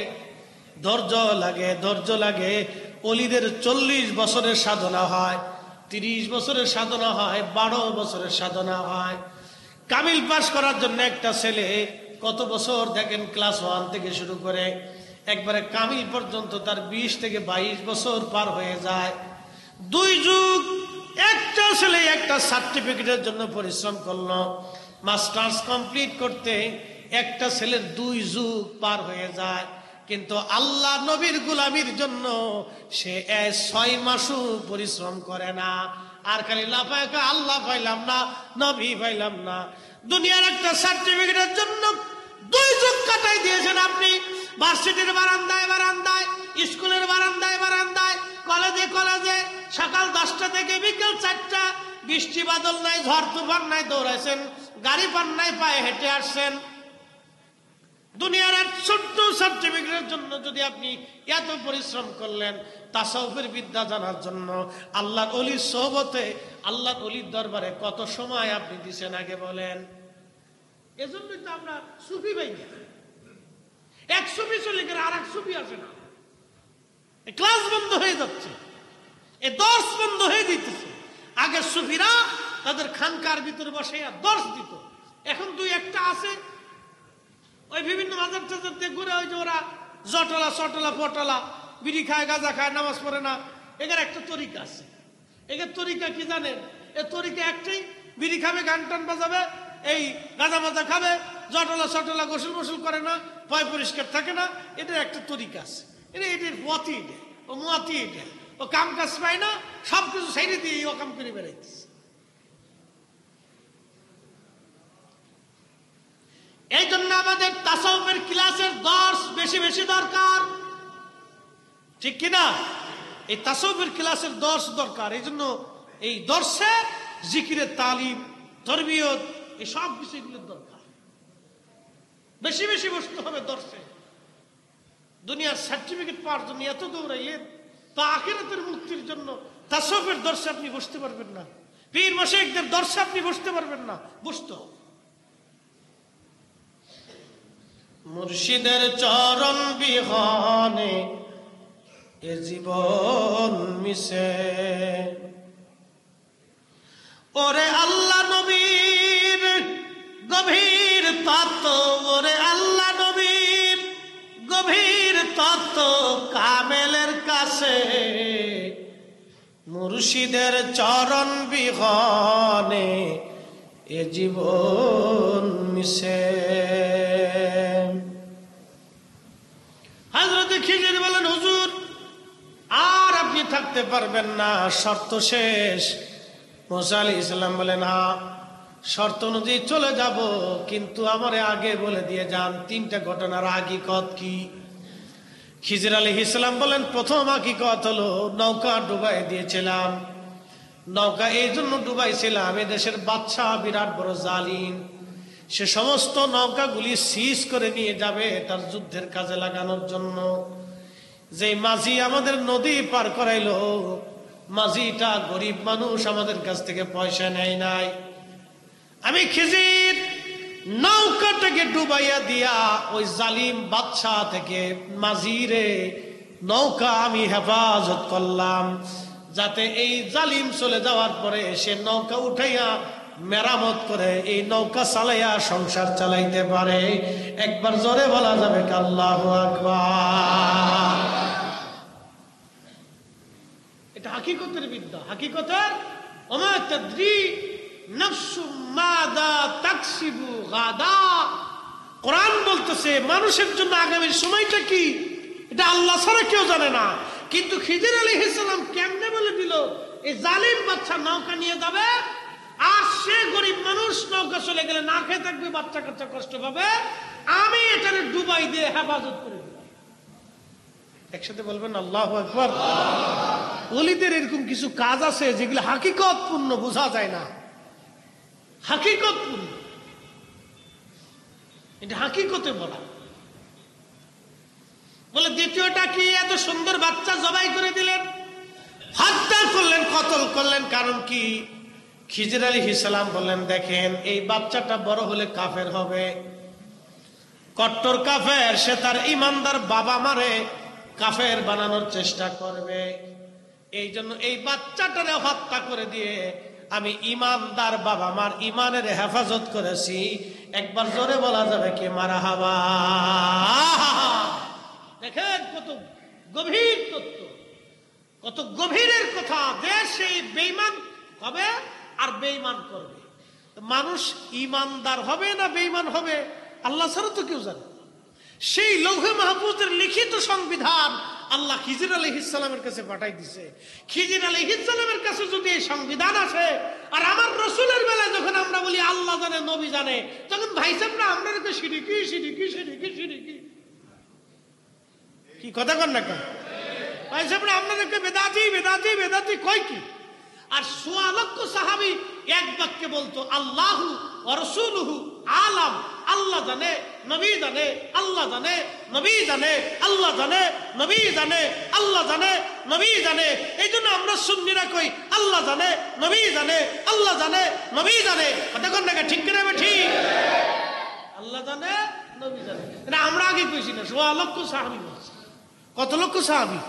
ধৈর্য লাগে, ধৈর্য লাগে। ওলিদের 40 বছরের সাধনা হয়, 30 বছরের সাধনা হয়, 12 বছরের সাধনা হয়। কামিল পাস করার জন্য একটা ছেলে কত বছর দেখেন, ক্লাস 1 থেকে শুরু করে একবারে কামিল পর্যন্ত তার 20 থেকে 22 বছর পার হয়ে যায়। 2 যুগ একটা ছেলে একটা সার্টিফিকেটের জন্য পরিশ্রম করলো, মাস্টার্স কমপ্লিট করতে একটা ছেলের 2 যুগ পার হয়ে যায়। কিন্তু আল্লাহ নবীর গোলামির জন্য সে 6 মাসও পরিশ্রম করে না। আর খালি লাফায় আল্লাহ পাইলাম না, নবী পাইলাম না। দুনিয়ার একটা সার্টিফিকেটের জন্য 2 যুগ কাটাই দিয়েছেন আপনি। ভার্সিটির বারান্দায় বারান্দায়, স্কুলের বারান্দায় বারান্দায়, কলেজে কলেজে, সকাল 10টা থেকে বিকেল 4টা, বৃষ্টি বাদল নাই, ঝড় তুফান নাই, দৌড়াইছেন, গাড়ি পান নাই, পায়ে হেঁটে আসছেন। দুনিয়ার এক ছোট্ট সার্টিফিকেটের জন্য যদি আপনি এত পরিশ্রম করলেন, তাসাউফের বিদ্যা জানার জন্য, আল্লাহর ওলির সোহবতে, আল্লাহর ওলির দরবারে কত সময় আপনি দিছেন আগে বলেন। এজন্যই তো আমরা সুফি পাই না। এক সুফি চলে গেলে আর এক সুফি আসে না, ক্লাস বন্ধ হয়ে যাচ্ছে, এ দর্শ বন্ধ হয়ে দিতেছে। আগে সুফিরা তাদের খানকার ভিতরে বসে দর্শ দিত, এখন 2-1টা আছে ওই বিভিন্ন মাজার টাজার দিয়ে ঘুরে, ওই যে ওরা জটলা চটলা পটলা, বিড়ি খায়, গাঁজা খায়, নামাজ পড়ে না। এখানে একটা তরিকা আছে। এখানে তরিকা কি জানেন? এ তরিকা একটাই, বিড়ি খাবে, গান টান বাজাবে, এই গাঁজা মাজা খাবে, জটলা চটলা, গোসল গোসল করে না, পয় পরিষ্কার থাকে না। এটার একটা তরিকা আছে। এটার পথই এটা, ও মুয়াতি এটা, ও কাম কাজ পায় না, সবকিছু সাইডে দিয়ে ও কাম করে বেড়াইতেছে। এই জন্য আমাদের তাসাউফের ক্লাসের দর্শ বেশি বেশি দরকার, ঠিক কিনা? এই তাসাউফের ক্লাসের দর্শ দরকার। এই জন্য এই দর্শে জিকিরের তালিম, তরবিয়ত, এই সব বিষয়গুলোর দরকার। বেশি বেশি বসতে হবে দর্শে। দুনিয়ার সার্টিফিকেট পাওয়ার জন্য এত দৌড়াইলেন, তো আখিরাতের মুক্তির জন্য তাসাউফের দর্শে আপনি বসতে পারবেন না, পীর মাশায়েখদের দর্শে আপনি বসতে পারবেন না, বসতে হবে। মুর্শিদের চরণ বিহনে এ জীবন মিশে, ওরে আল্লাহ নবীর গভীর তত্ত্ব, ওরে আল্লাহ নবীর গভীর তত্ত্ব কামেলের কাছে, মুর্শিদের চরণ বিহনে এ জীবন মিশে। হযরত খিজির বলেন, হুজুর আর আপনি থাকতে পারবেন না, শর্ত শেষ। মুসা আলাইহিস সালাম বলেন, হ্যাঁ শর্ত অনুযায়ী চলে যাব, কিন্তু আমারে আগে বলে দিয়ে যান 3টা ঘটনার হাকিকত কি। খিজির আলাইহিস সালাম বলেন, প্রথম হাকিকত হলো নৌকা ডুবাই দিয়েছিলাম। নৌকা এই জন্য ডুবাইছিলাম, এদেশের বাদশা বিরাট বড় জালিম, সে সমস্ত নৌকাগুলি সিজ করে নিয়ে যাবে তার যুদ্ধের কাজে লাগানোর জন্য। যে মাঝি আমাদের নদী পার করাইলো, মাঝিটা গরিব মানুষ, আমাদের কাছ থেকে পয়সা নেয় নাই। আমি খিজির নৌকাটাকে ডুবাইয়া দিয়া ওই জালিম বাদশা থেকে মাঝিরে নৌকা আমি হেফাজত করলাম, যাতে এই জালিম চলে যাওয়ার পরে সে নৌকা উঠাইয়া মেরামত করে এই নৌকা চালাইয়া সংসার চালাইতে পারে। একবার জোরে বলা যাবে আল্লাহু আকবার। এটা হাকিকতের বিদ্যা, হাকিকতের। ওমা তাদরি নাফসু মাদা তাকসিবু গাদা। কোরআন বলতেছে মানুষের জন্য আগামীর সময়টা কি এটা আল্লাহ ছাড়া কেউ জানে না। কিন্তু খিজির আলাইহিস সালাম কেমনে বলে দিল, এই জালিম বাচ্চা নৌকা নিয়ে যাবে, আর সে গরিব মানুষ নৌকা চলে গেলে না খেয়ে থাকবে, বাচ্চা কাচ্চা কষ্ট পাবে, আমি এটারে ডুবাই দিয়ে হেফাজত করে দিলাম। একসাথে বলবেন আল্লাহু আকবার। ওলিদের এরকম কিছু কাজ আছে যেগুলো হাকিকতপূর্ণ, বোঝা যায় না, হাকিকতপূর্ণ, এটা হাকিকতে বলা। বলে দ্বিতীয়টা কি, এত সুন্দর বাচ্চা জবাই করে দিলেন, হত্যা করলেন, কতল করলেন, কারণ কি? খিজির আলাইহিস সালাম বললেন, দেখেন এই বাচ্চাটা বড় হলে কাফের হবে, কট্টর কাফের, সে তার ইমানদার বাবা মারে কাফের বানানোর চেষ্টা করবে, এই জন্য এই বাচ্চাটারে হত্যা করে দিয়ে আমি ইমানদার বাবা মার ইমানের হেফাজত করেছি। একবার জোরে বলা যাবে কি মারহাবা। দেখেন কত গভীর তত্ত্ব, কত গভীরের কথা, যে সেই বেঈমান হবে আর বেঈমান করবে। মানুষ ইমানদার হবে না বেঈমান হবে আল্লাহ ছাড়া তো কেউ জানে। সেই লৌহে মাহফুজের লিখিত সংবিধান আল্লাহ খিজির আলাইহিস সালামের কাছে পাঠাই দিছে। খিজির আলাইহিস সালামের কাছে যদি এই সংবিধান আসে, আর আমার রসুলের বেলায় যখন আমরা বলি আল্লাহ জানে নবী জানে, তখন ভাই সাহেবরা আমরা শিরিকি শিরিকি শিরিকি শিরিকি, কি কথা কন না কেন ভাই সাহেবরা? আপনাদেরকে বেদাতি বেদাতি বেদাতি কয় কি? আর ১৬ লক্ষ সাহাবী এক বাক্যে বলতো আল্লাহু ওয়া রাসূলুহু আলাম, আল্লাহ জানে নবী জানে, আল্লাহ জানে নবী জানে, আল্লাহ জানে নবী জানে, আল্লাহ জানে নবী জানে। এই জন্য আমরা সুন্নিরা কই আল্লাহ জানে নবী জানে, আল্লাহ জানে নবী জানে। কথা কন না, ঠিক কিনা? ঠিক, আল্লাহ জানে নবী জানে। আমরা আগে কইছি না ১৬ লক্ষ সাহাবী বলছে। কত লক্ষ সাহাবী?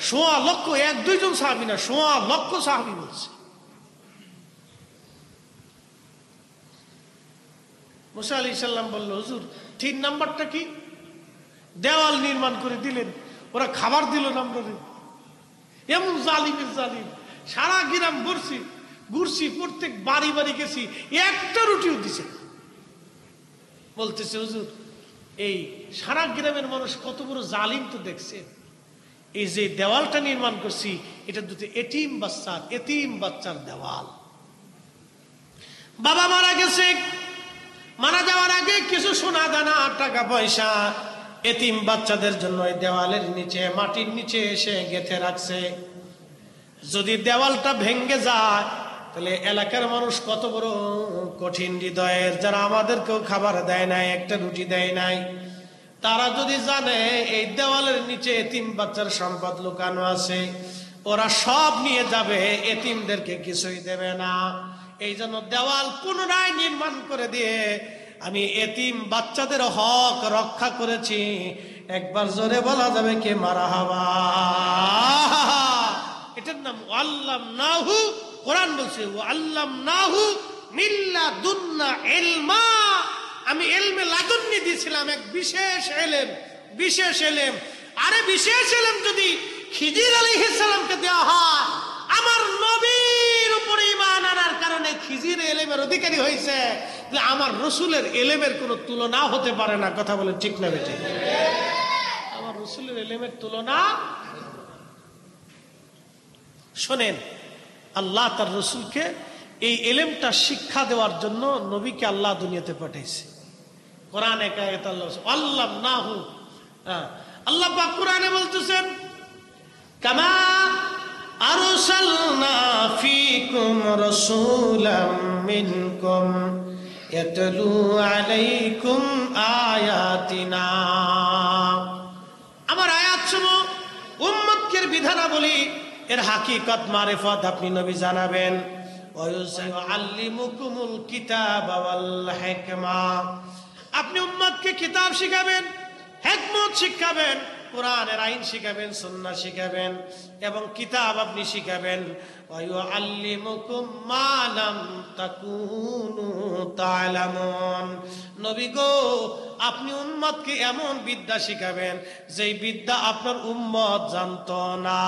১৬ লক্ষ, এক দুইজন সাহাবী না, ১৬ লক্ষ সাহাবী বলছে। মুসা আলাইহিস সালাম বলল, হুজুর ৩ নাম্বারটা কি? দেওয়াল নির্মাণ করে দিলেন, ওরা খাবার দিল না আমরা। এমন জালিমের জালিম, সারা গ্রাম ঘুরছি, প্রত্যেক বাড়ি বাড়ি গেছি, একটা রুটিও দিছে। বলতেছে হুজুর এই সারা গ্রামের মানুষ কত বড় জালিম তো দেখছে, এই যে দেওয়ালটা নির্মাণ করছি এটা দুটো এতিম বাচ্চার দেওয়াল। বাবা মারা গেছে, মারা যাওয়ার আগে কিছু সোনা দানা টাকা পয়সা এতিম বাচ্চাদের জন্য এই দেওয়ালের নিচে, মাটির নিচে এসে গেঁথে রাখছে। যদি দেওয়ালটা ভেঙে যায় তাহলে এলাকার মানুষ কত বড় কঠিন হৃদয়ের, যারা আমাদেরকেও খাবার দেয় নাই, একটা রুটি দেয় নাই, তারা যদি জানে এই দেওয়ালের নিচে এতিম বাচ্চার সম্পদ লুকানো আছে, ওরা সব নিয়ে যাবে, এতিমদেরকে কিছুই দেবে না। এই জন্য দেওয়াল পুনরায় নির্মাণ করে দিয়ে আমি এতিম বাচ্চাদের হক রক্ষা করেছি। একবার জোরে বলা যাবে কে মারহাবা। এটার নাম আল্লামনাহু। কোরআন বলছে আল্লামনাহু মিল্লাদুন্না ইলমা, আমি ইলমে লাদুন্নি দিয়েছিলাম, এক বিশেষ ইলম, বিশেষ ইলম। আরে বিশেষ ইলম যদি খিজির আলাইহিস সালামকে দেওয়া হয়, আমার নবীর উপরে ঈমান আনার কারণে খিজির ইলমের অধিকারী হয়েছে, তাহলে আমার রসুলের ইলমের কোনো তুলনা হতে পারে না। কথা বলে ঠিক না বেঠিক? আমার রসুলের ইলমের তুলনা। শোনেন, আল্লাহ তার রসুলকে এই ইলমটা শিক্ষা দেওয়ার জন্য নবীকে আল্লাহ দুনিয়াতে পাঠাইছে। কোরআনে কায়েত আল্লামনাহু, আল্লাহ পাক কোরআনে বলতেছেন কামা আরসালনা ফীকুম রাসূলাম মিনকুম ইয়াতলু আলাইকুম আয়াতিনা। আমার আয়াতসমূহ উম্মতকে বিধানাবলী এর হাকিকত মারিফত আপনি নবী জানাবেন। ওয়ায়ুআল্লিমুকুমুল কিতাবা ওয়াল হিকমা, আপনি উম্মতকে কিতাব শিখাবেন, হিকমত শিখাবেন, কোরআনের আইন শিখাবেন, সুন্নাহ শিখাবেন এবং কিতাব আপনি শিখাবেন। ওয়ায়ুআল্লিমুকুম মা লাম তাকুনু তা'লামুন, নবী গো আপনি উম্মতকে এমন বিদ্যা শিখাবেন যেই বিদ্যা আপনার উম্মত জানতো না,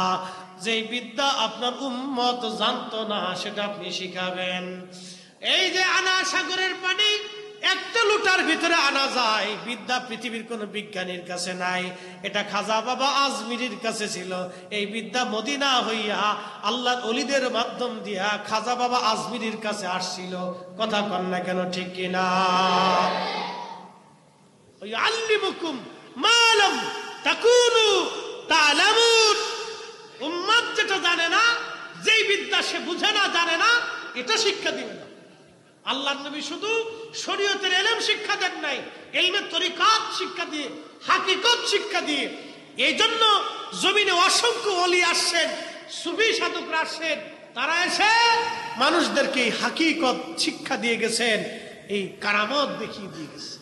যেই বিদ্যা আপনার উম্মত জানতো না সেটা আপনি শিখাবেন। এই যে আনা সাগরের পানি একটা লোটার ভিতরে আনা যায়, বিদ্যা পৃথিবীর কোন বিজ্ঞানীর কাছে নাই, এটা খাজা বাবা আজমিরির কাছে ছিল। এই বিদ্যা মদিনা হইয়া আল্লাহর ওলিদের মাধ্যম দিয়া খাজা বাবা আজমিরির কাছে আসছিল। কথা কন না কেন, ঠিক কিনা? ওয়ায়ুআল্লিমুকুম মা লাম তাকুনু তা'লামুন। উম্মত যেটা জানে না, যেই বিদ্যা সে বুঝে না, জানে না, এটা শিক্ষা দিবে না। আল্লাহর নবী শুধু শরীয়তের ইলম শিক্ষা দেন নাই, ইলমে তরিকাত শিক্ষা দিয়ে, হাকিকত শিক্ষা দিয়ে। এই জন্য জমিনে অসংখ্য ওলি আসছেন, সুফি সাধকরা আসছেন, তারা এসে মানুষদেরকে এই হাকিকত শিক্ষা দিয়ে গেছেন, এই কারামত দেখিয়ে দিয়ে গেছেন।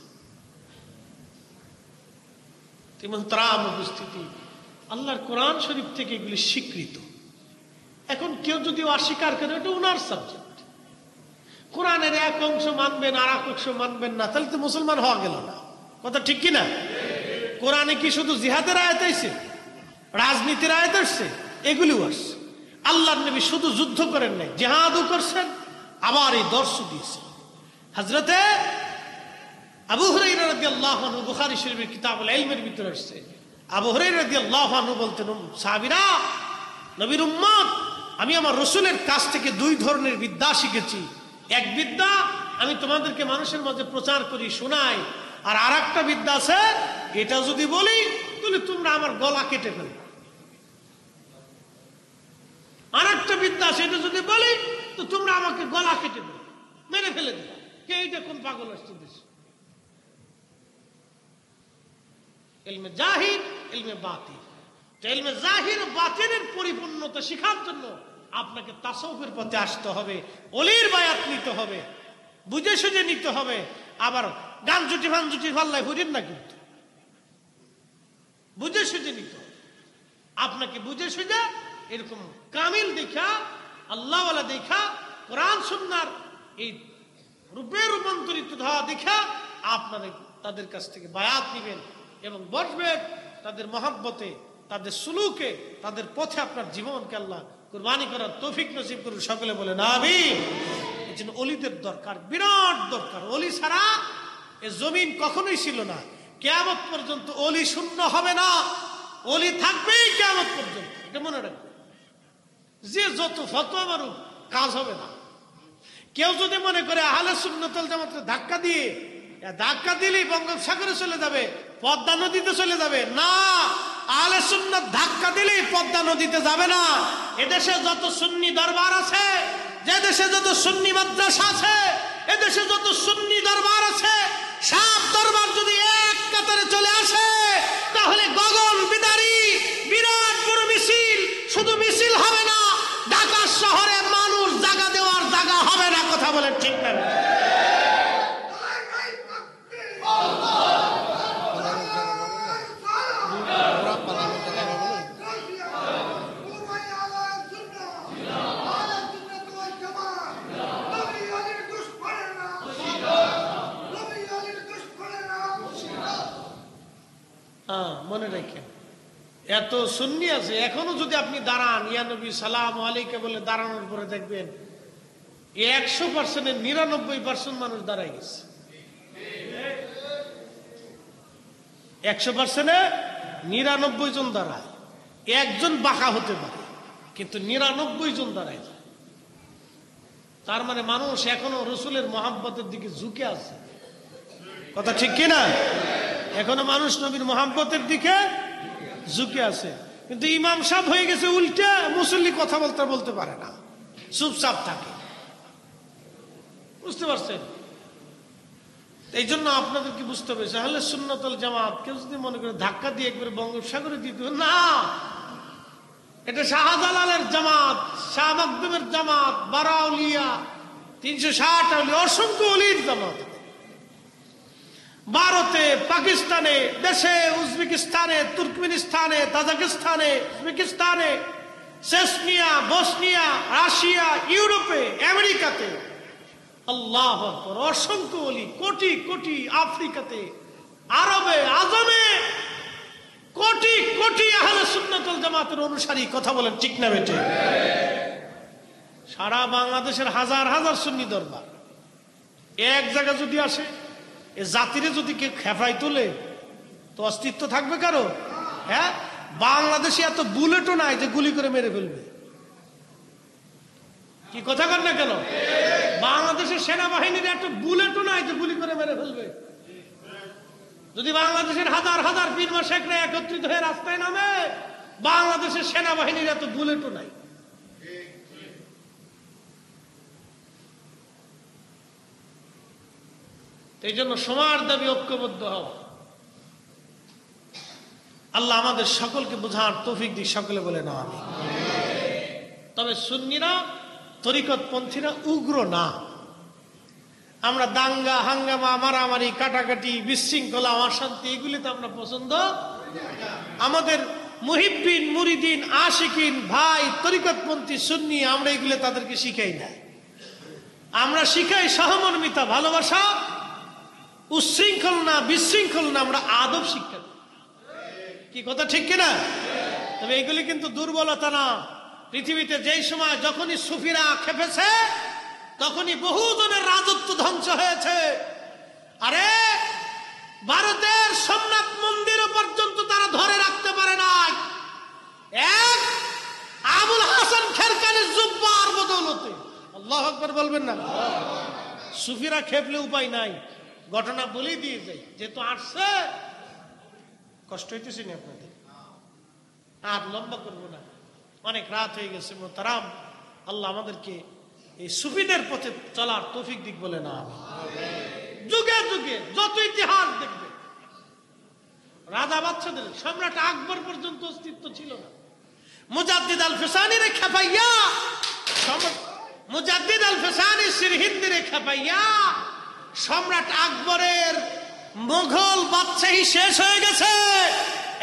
মুহতারাম উপস্থিতি, আল্লাহর কোরআন শরীফ থেকে এগুলি স্বীকৃত। এখন কেউ যদি অস্বীকার করে, এটা উনার সাবজেক্ট। কোরআনের এক অংশ মানবেন আর এক অংশ মানবেন না, তাহলে তো মুসলমান হওয়া গেল না। কথা ঠিক কিনা? কোরআনে কি শুধু জিহাদের আয়াত আইছে, রাজনীতির আয়াত আসছে? এগুলিও আসছে। আল্লাহর নবী শুধু যুদ্ধ করেন নাই, জিহাদও করছেন, আবার এই দর্শ দিয়েছেন। হযরতে আবু হুরায়রা রাদিয়াল্লাহু আনহু, বুখারী শরীফের কিতাবুল ইলমের ভিতরে আসছে, আবু হুরায়রা রাদিয়াল্লাহু আনহু বলতেন, সাহাবীরা, নবীর উম্মত, আমি আমার রাসূলের কাছ থেকে দুই ধরনের বিদ্যা শিখেছি। এক বিদ্যা আমি তোমাদেরকে মানুষের মাঝে প্রচার করি, শোনাই, আর আরেকটা বিদ্যা আছে, এটা যদি বলি তাহলে তোমরা আমার গলা কেটে ফেলবে। আরেকটা বিদ্যা আছে, এটা যদি বলি তো তোমরা আমাকে গলা কেটে দেবে, মেরে ফেলে দেবে। কে এটা কোন পাগল আসছে দেশে? ইলমে জাহির, ইলমে বাতিন। ইলমে জাহির ও বাতিনের পরিপূর্ণতা শেখার জন্য আপনাকে তাসাউফের পথে আসতে হবে, ওলির বায়াত নিতে হবে, বুঝে সুঝে নিতে হবে। আবার গান জুটি ফান জুটি ফাল্লায় হইলেন না, কিন্তু বুঝে সুঝে নিতে হবে। আপনাকে বুঝে সুঝে এরকম কামিল দেখা, আল্লাহওয়ালা দেখা, কোরআন সুন্নাহর এই রূপে রূপান্তরিত হওয়া দেখা আপনারা তাদের কাছ থেকে বায়াত নিবেন এবং বসবেন তাদের মহব্বতে, তাদের সুলুকে, তাদের পথে আপনার জীবনকে আল্লাহ কুরবানি করার তৌফিক নসিব করুন। সকলে বলেন আমিন। এই জন্য অলিদের দরকার, বিরাট দরকার। অলি ছাড়া এ জমিন কখনোই ছিল না। কিয়ামত পর্যন্ত অলি শূন্য হবে না, অলি থাকবেই কিয়ামত পর্যন্ত। এটা মনে রাখবেন। যে যত ফতোয়া মারুক, কাজ হবে না। কেউ যদি মনে করে আহলে সুন্নাত ওয়াল জামাতে ধাক্কা দিলেই বঙ্গোপসাগরে চলে যাবে, পদ্মা নদীতে চলে যাবে, না। আহলে সুন্নাত ধাক্কা দিলেই পদ্মা নদীতে যাবে না। এদেশে যত সুন্নি দরবার আছে, যে দেশে যত সুন্নি মাদ্রাসা আছে, এদেশে যত সুন্নি দরবার আছে, সব দরবার যদি এক কাতারে চলে আসে, তাহলে গগন বিদারী বিরাট বড় মিছিল, শুধু মিছিল হবে না, ঢাকা শহরে মানুষ জায়গা দেওয়ার জায়গা হবে না। কথা বলে ঠিক না? মনে রাখেন, এত সুন্নি আছে, এখনো যদি আপনি দাঁড়ান, ইয়া নবী সালাম আলাইকা বলে দাঁড়ানোর পরে দেখবেন 100%-এর 99% মানুষ দাঁড়ায় গেছে। 100%-এ 99 জন দাঁড়ায়, একজন বাঁকা হতে পারে, কিন্তু 99 জন দাঁড়ায় যায়। তার মানে মানুষ এখনো রসুলের মহাব্বতের দিকে ঝুঁকে আছে। কথা ঠিক কিনা? এখনো মানুষ নবীর মহাব্বতের দিকে ঝুঁকে আছে। কিন্তু ইমাম সাহেব হয়ে গেছে উল্টে, মুসল্লি কথা বলতে পারে না, চুপচাপ থাকে। বুঝতে পারছেন? এই জন্য আপনাদেরকে বুঝতে হবে, আহলে সুন্নাত ওয়াল জামাত কেউ যদি মনে করে ধাক্কা দিয়ে একবারে বঙ্গোপসাগরে দিতে, না। এটা শাহজালালের জামাত, শাহ মখদুমের জামাত, বারাউলিয়া, 360 আউলিয়া, অসংখ্য অলির জামাত। ভারতে, পাকিস্তানে, দেশে, উজবেকিস্তানে, তুর্কমেনিস্তানে, তাজিকিস্তানে, উজবেকিস্তানে, চেচনিয়া, বসনিয়া, রাশিয়া, ইউরোপে, আমেরিকাতে, আল্লাহু আকবার, অসংখ্য ওলি, কোটি কোটি, আফ্রিকাতে, আরবে, আজমে কোটি কোটি আহলে সুন্নাত ওয়াল জামাতের অনুসারী। কথা বলেন ঠিক না বেটে? সারা বাংলাদেশের হাজার হাজার সুন্নি দরবার এক জায়গা যদি আসে, এ জাতিরে যদি কে খেফাই তোলে, তো অস্তিত্ব থাকবে কারো? হ্যাঁ, বাংলাদেশে এত বুলেটও নাই যে গুলি করে মেরে ফেলবে। কি কথা কর না কেন? বাংলাদেশের সেনাবাহিনীর এত বুলেটও নাই যে গুলি করে মেরে ফেলবে। যদি বাংলাদেশের হাজার হাজার পীর মাশায়েখরা একত্রিত হয়ে রাস্তায় নামে, বাংলাদেশের সেনাবাহিনীর এত বুলেটও নাই। এই জন্য সবার দাবি ঐক্যবদ্ধ হওয়া। আল্লাহ আমাদের সকলকে বোঝার তৌফিক দিক, সকলে বলে না আমি। তবে সুন্নিরা, তরিকতপন্থীরা উগ্র না। আমরা দাঙ্গা হাঙ্গামা, মারামারি, কাটাকাটি, বিশৃঙ্খলা, অশান্তি এগুলি তো আমরা পছন্দ। আমাদের মুহিব্বিন, মুরিদিন, আশিকিন ভাই তরিকতপন্থী সুন্নি, আমরা এগুলো তাদেরকে শিখাই না। আমরা শিখাই সহমর্মিতা, ভালোবাসা, উচ্ছৃঙ্খল না, বিশৃঙ্খল না, আমরা আদব শিক্ষা। কি কথা ঠিক কিনা? তবে এগুলি কিন্তু দুর্বলতা না। পৃথিবীতে যেই সময় যখনই সুফিরা খেপেছে, তখনই বহুজনের রাজত্ব ধ্বংস হয়েছে। আরে ভারতের সোমনাথ মন্দির পর্যন্ত তারা ধরে রাখতে পারে নাই, এক আবুল হাসান খেরকানির জুব্বার বদৌলতে। আল্লাহু আকবার বলবেন না? সুফিরা খেপলে উপায় নাই। ঘটনা বলেই দিয়ে যাই, যেহেতু আসছে, কষ্ট হইতেছে না আপনাদের, আর লম্বা করবো না, অনেক রাত হয়ে গেছে। মোহতারাম, আল্লাহ আমাদেরকে এই সুফিদের পথে চলার তৌফিক দিক বলে না। যুগে যুগে যত ইতিহাস দেখবে, রাজা বাদশাদের, সম্রাট আকবর পর্যন্ত অস্তিত্ব ছিল না। মুজাদ্দিদ আল ফিসানিরে খেপাইয়া, মুজাদ্দিদ আল ফিসানি সিরহিন্দিরে খেপাইয়া সম্রাট আকবরের মুঘল বাদশাহী শেষ হয়ে গেছে।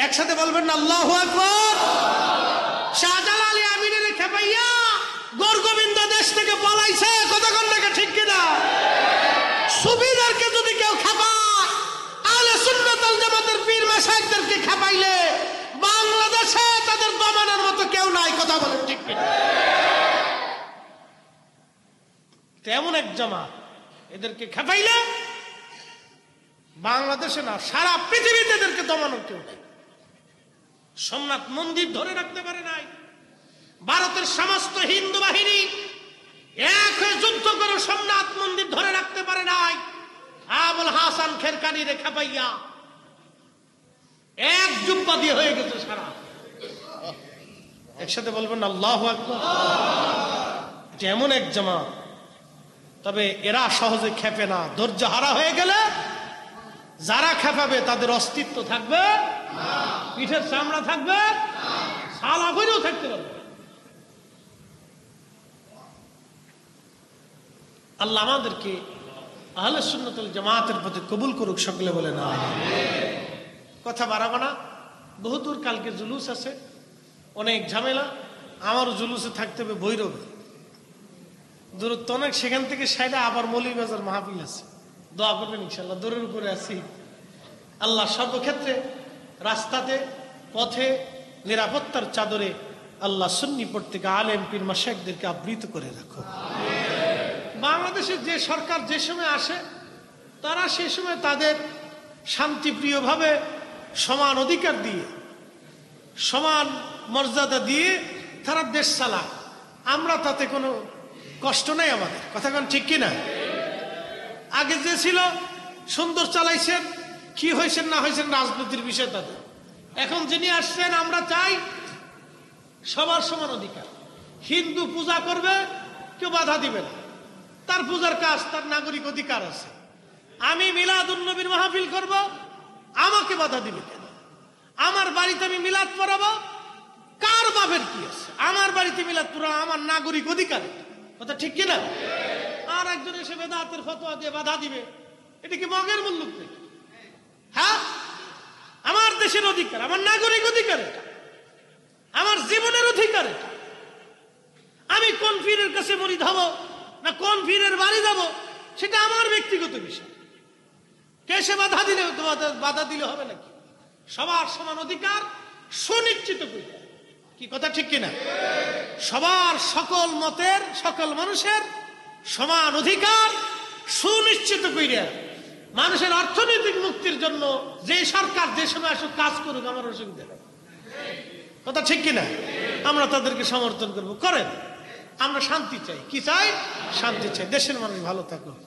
একসাথে বলবেন না আল্লাহু আকবার। শাহজালাল আমিনের খেপাইয়া গোরগোবিন্দ দেশ থেকে পলাইছে। কতক্ষণ থেকে ঠিক কিনা? সুফিদেরকে যদি কেউ খেপায়, আহলে সুন্নাত ওয়াল জামাতের পীর মাশায়েখদেরকে খেপাইলে বাংলাদেশে তাদের দমানোর মতো কেউ নাই। কথা বলেন ঠিক কিনা? তেমন এক জামাত, এদেরকে খেপাইলে বাংলাদেশে না, সারা পৃথিবীতে এদেরকে দমানোর কেউ নাই। সোমনাথ মন্দির ধরে রাখতে পারে নাই। ভারতের সমস্ত হিন্দু বাহিনী এক হয়ে যুদ্ধ করে সোমনাথ মন্দির ধরে রাখতে পারে নাই। আবুল হাসান খেরকানি রে খেপাইয়া এক জুব্বা দিয়ে হয়ে গেছে সারা। একসাথে বলবেন আল্লাহু আকবার। এটা এমন এক জামাত, তবে এরা সহজে খেপে না। ধৈর্য হারা হয়ে গেলে যারা খেপাবে তাদের অস্তিত্ব থাকবে, পিঠের চামড়া থাকবে, সালা করেও থাকতে পারবে। আল্লাহ আমাদেরকে আহলে সুন্নাত ওয়াল জামাতের প্রতি কবুল করুক, সকলে বলে না। কথা বাড়াবো না, বহুদূর কালকে জুলুস আছে, অনেক ঝামেলা। আমারও জুলুসে থাকতে হবে ভৈরবে, দূরত্ব অনেক। সেখান থেকে সাইডে আবার মৌলভীবাজার মাহফিল আছে, দোয়া করবেন ইনশাআল্লাহ। দূরের উপরে আছি। আল্লাহ সর্বক্ষেত্রে, রাস্তাতে, পথে, নিরাপত্তার চাদরে আল্লাহ সুন্নি প্রত্যেক আলেম পীর মাশায়েখদেরকে আবৃত করে রাখো। বাংলাদেশের যে সরকার যে সময় আসে, তারা সেই সময় তাদের শান্তিপ্রিয়ভাবে সমান অধিকার দিয়ে, সমান মর্যাদা দিয়ে তারা দেশ চালায়। আমরা তাতে কোনো কষ্ট নেই আমাদের। কথা কোন ঠিক কিনা? আগে যে ছিল সুন্দর চালাইছেন, কি হয়েছেন না হয়েছেন রাজনীতির বিষয় তাদের। এখন যিনি আসছেন, আমরা চাই সবার সমান অধিকার। হিন্দু পূজা করবে, কেউ বাধা দিবে না, তার পূজার কাজ, তার নাগরিক অধিকার আছে। আমি মিলাদুন নবীর মাহফিল করব, আমাকে বাধা দিবে কেন? আমার বাড়িতে আমি মিলাদ পড়াবো, কার বাপের কি আছে? আমার বাড়িতে মিলাদ পড়াবো, আমার নাগরিক অধিকার। কথা ঠিক কিনা? আর একজন এসে বেদাতের ফতোয়া দিয়ে বাধা দিবে, এটা কি মগের মুল্লুক নাকি? হ্যাঁ, আমার দেশের অধিকার, আমার নাগরিক অধিকার, এটা আমার জীবনের অধিকার। এটা আমি কোন পীরের কাছে মুরিদ হব না কোন পীরের বাড়ি যাব, সেটা আমার ব্যক্তিগত বিষয়। কে সে বাধা দিলে, বাধা দিলে হবে নাকি? সবার সমান অধিকার সুনিশ্চিত করতে। কি কথা ঠিক কিনা? সবার, সকল মতের, সকল মানুষের সমান অধিকার সুনিশ্চিত কইরা মানুষের অর্থনৈতিক মুক্তির জন্য যে সরকার যে সময় আসুক কাজ করুক, আমার অসুবিধা নেই। কথা ঠিক কিনা? আমরা তাদেরকে সমর্থন করবো, করেন। আমরা শান্তি চাই। কি চাই? শান্তি চাই। দেশের মানুষ ভালো থাকুক।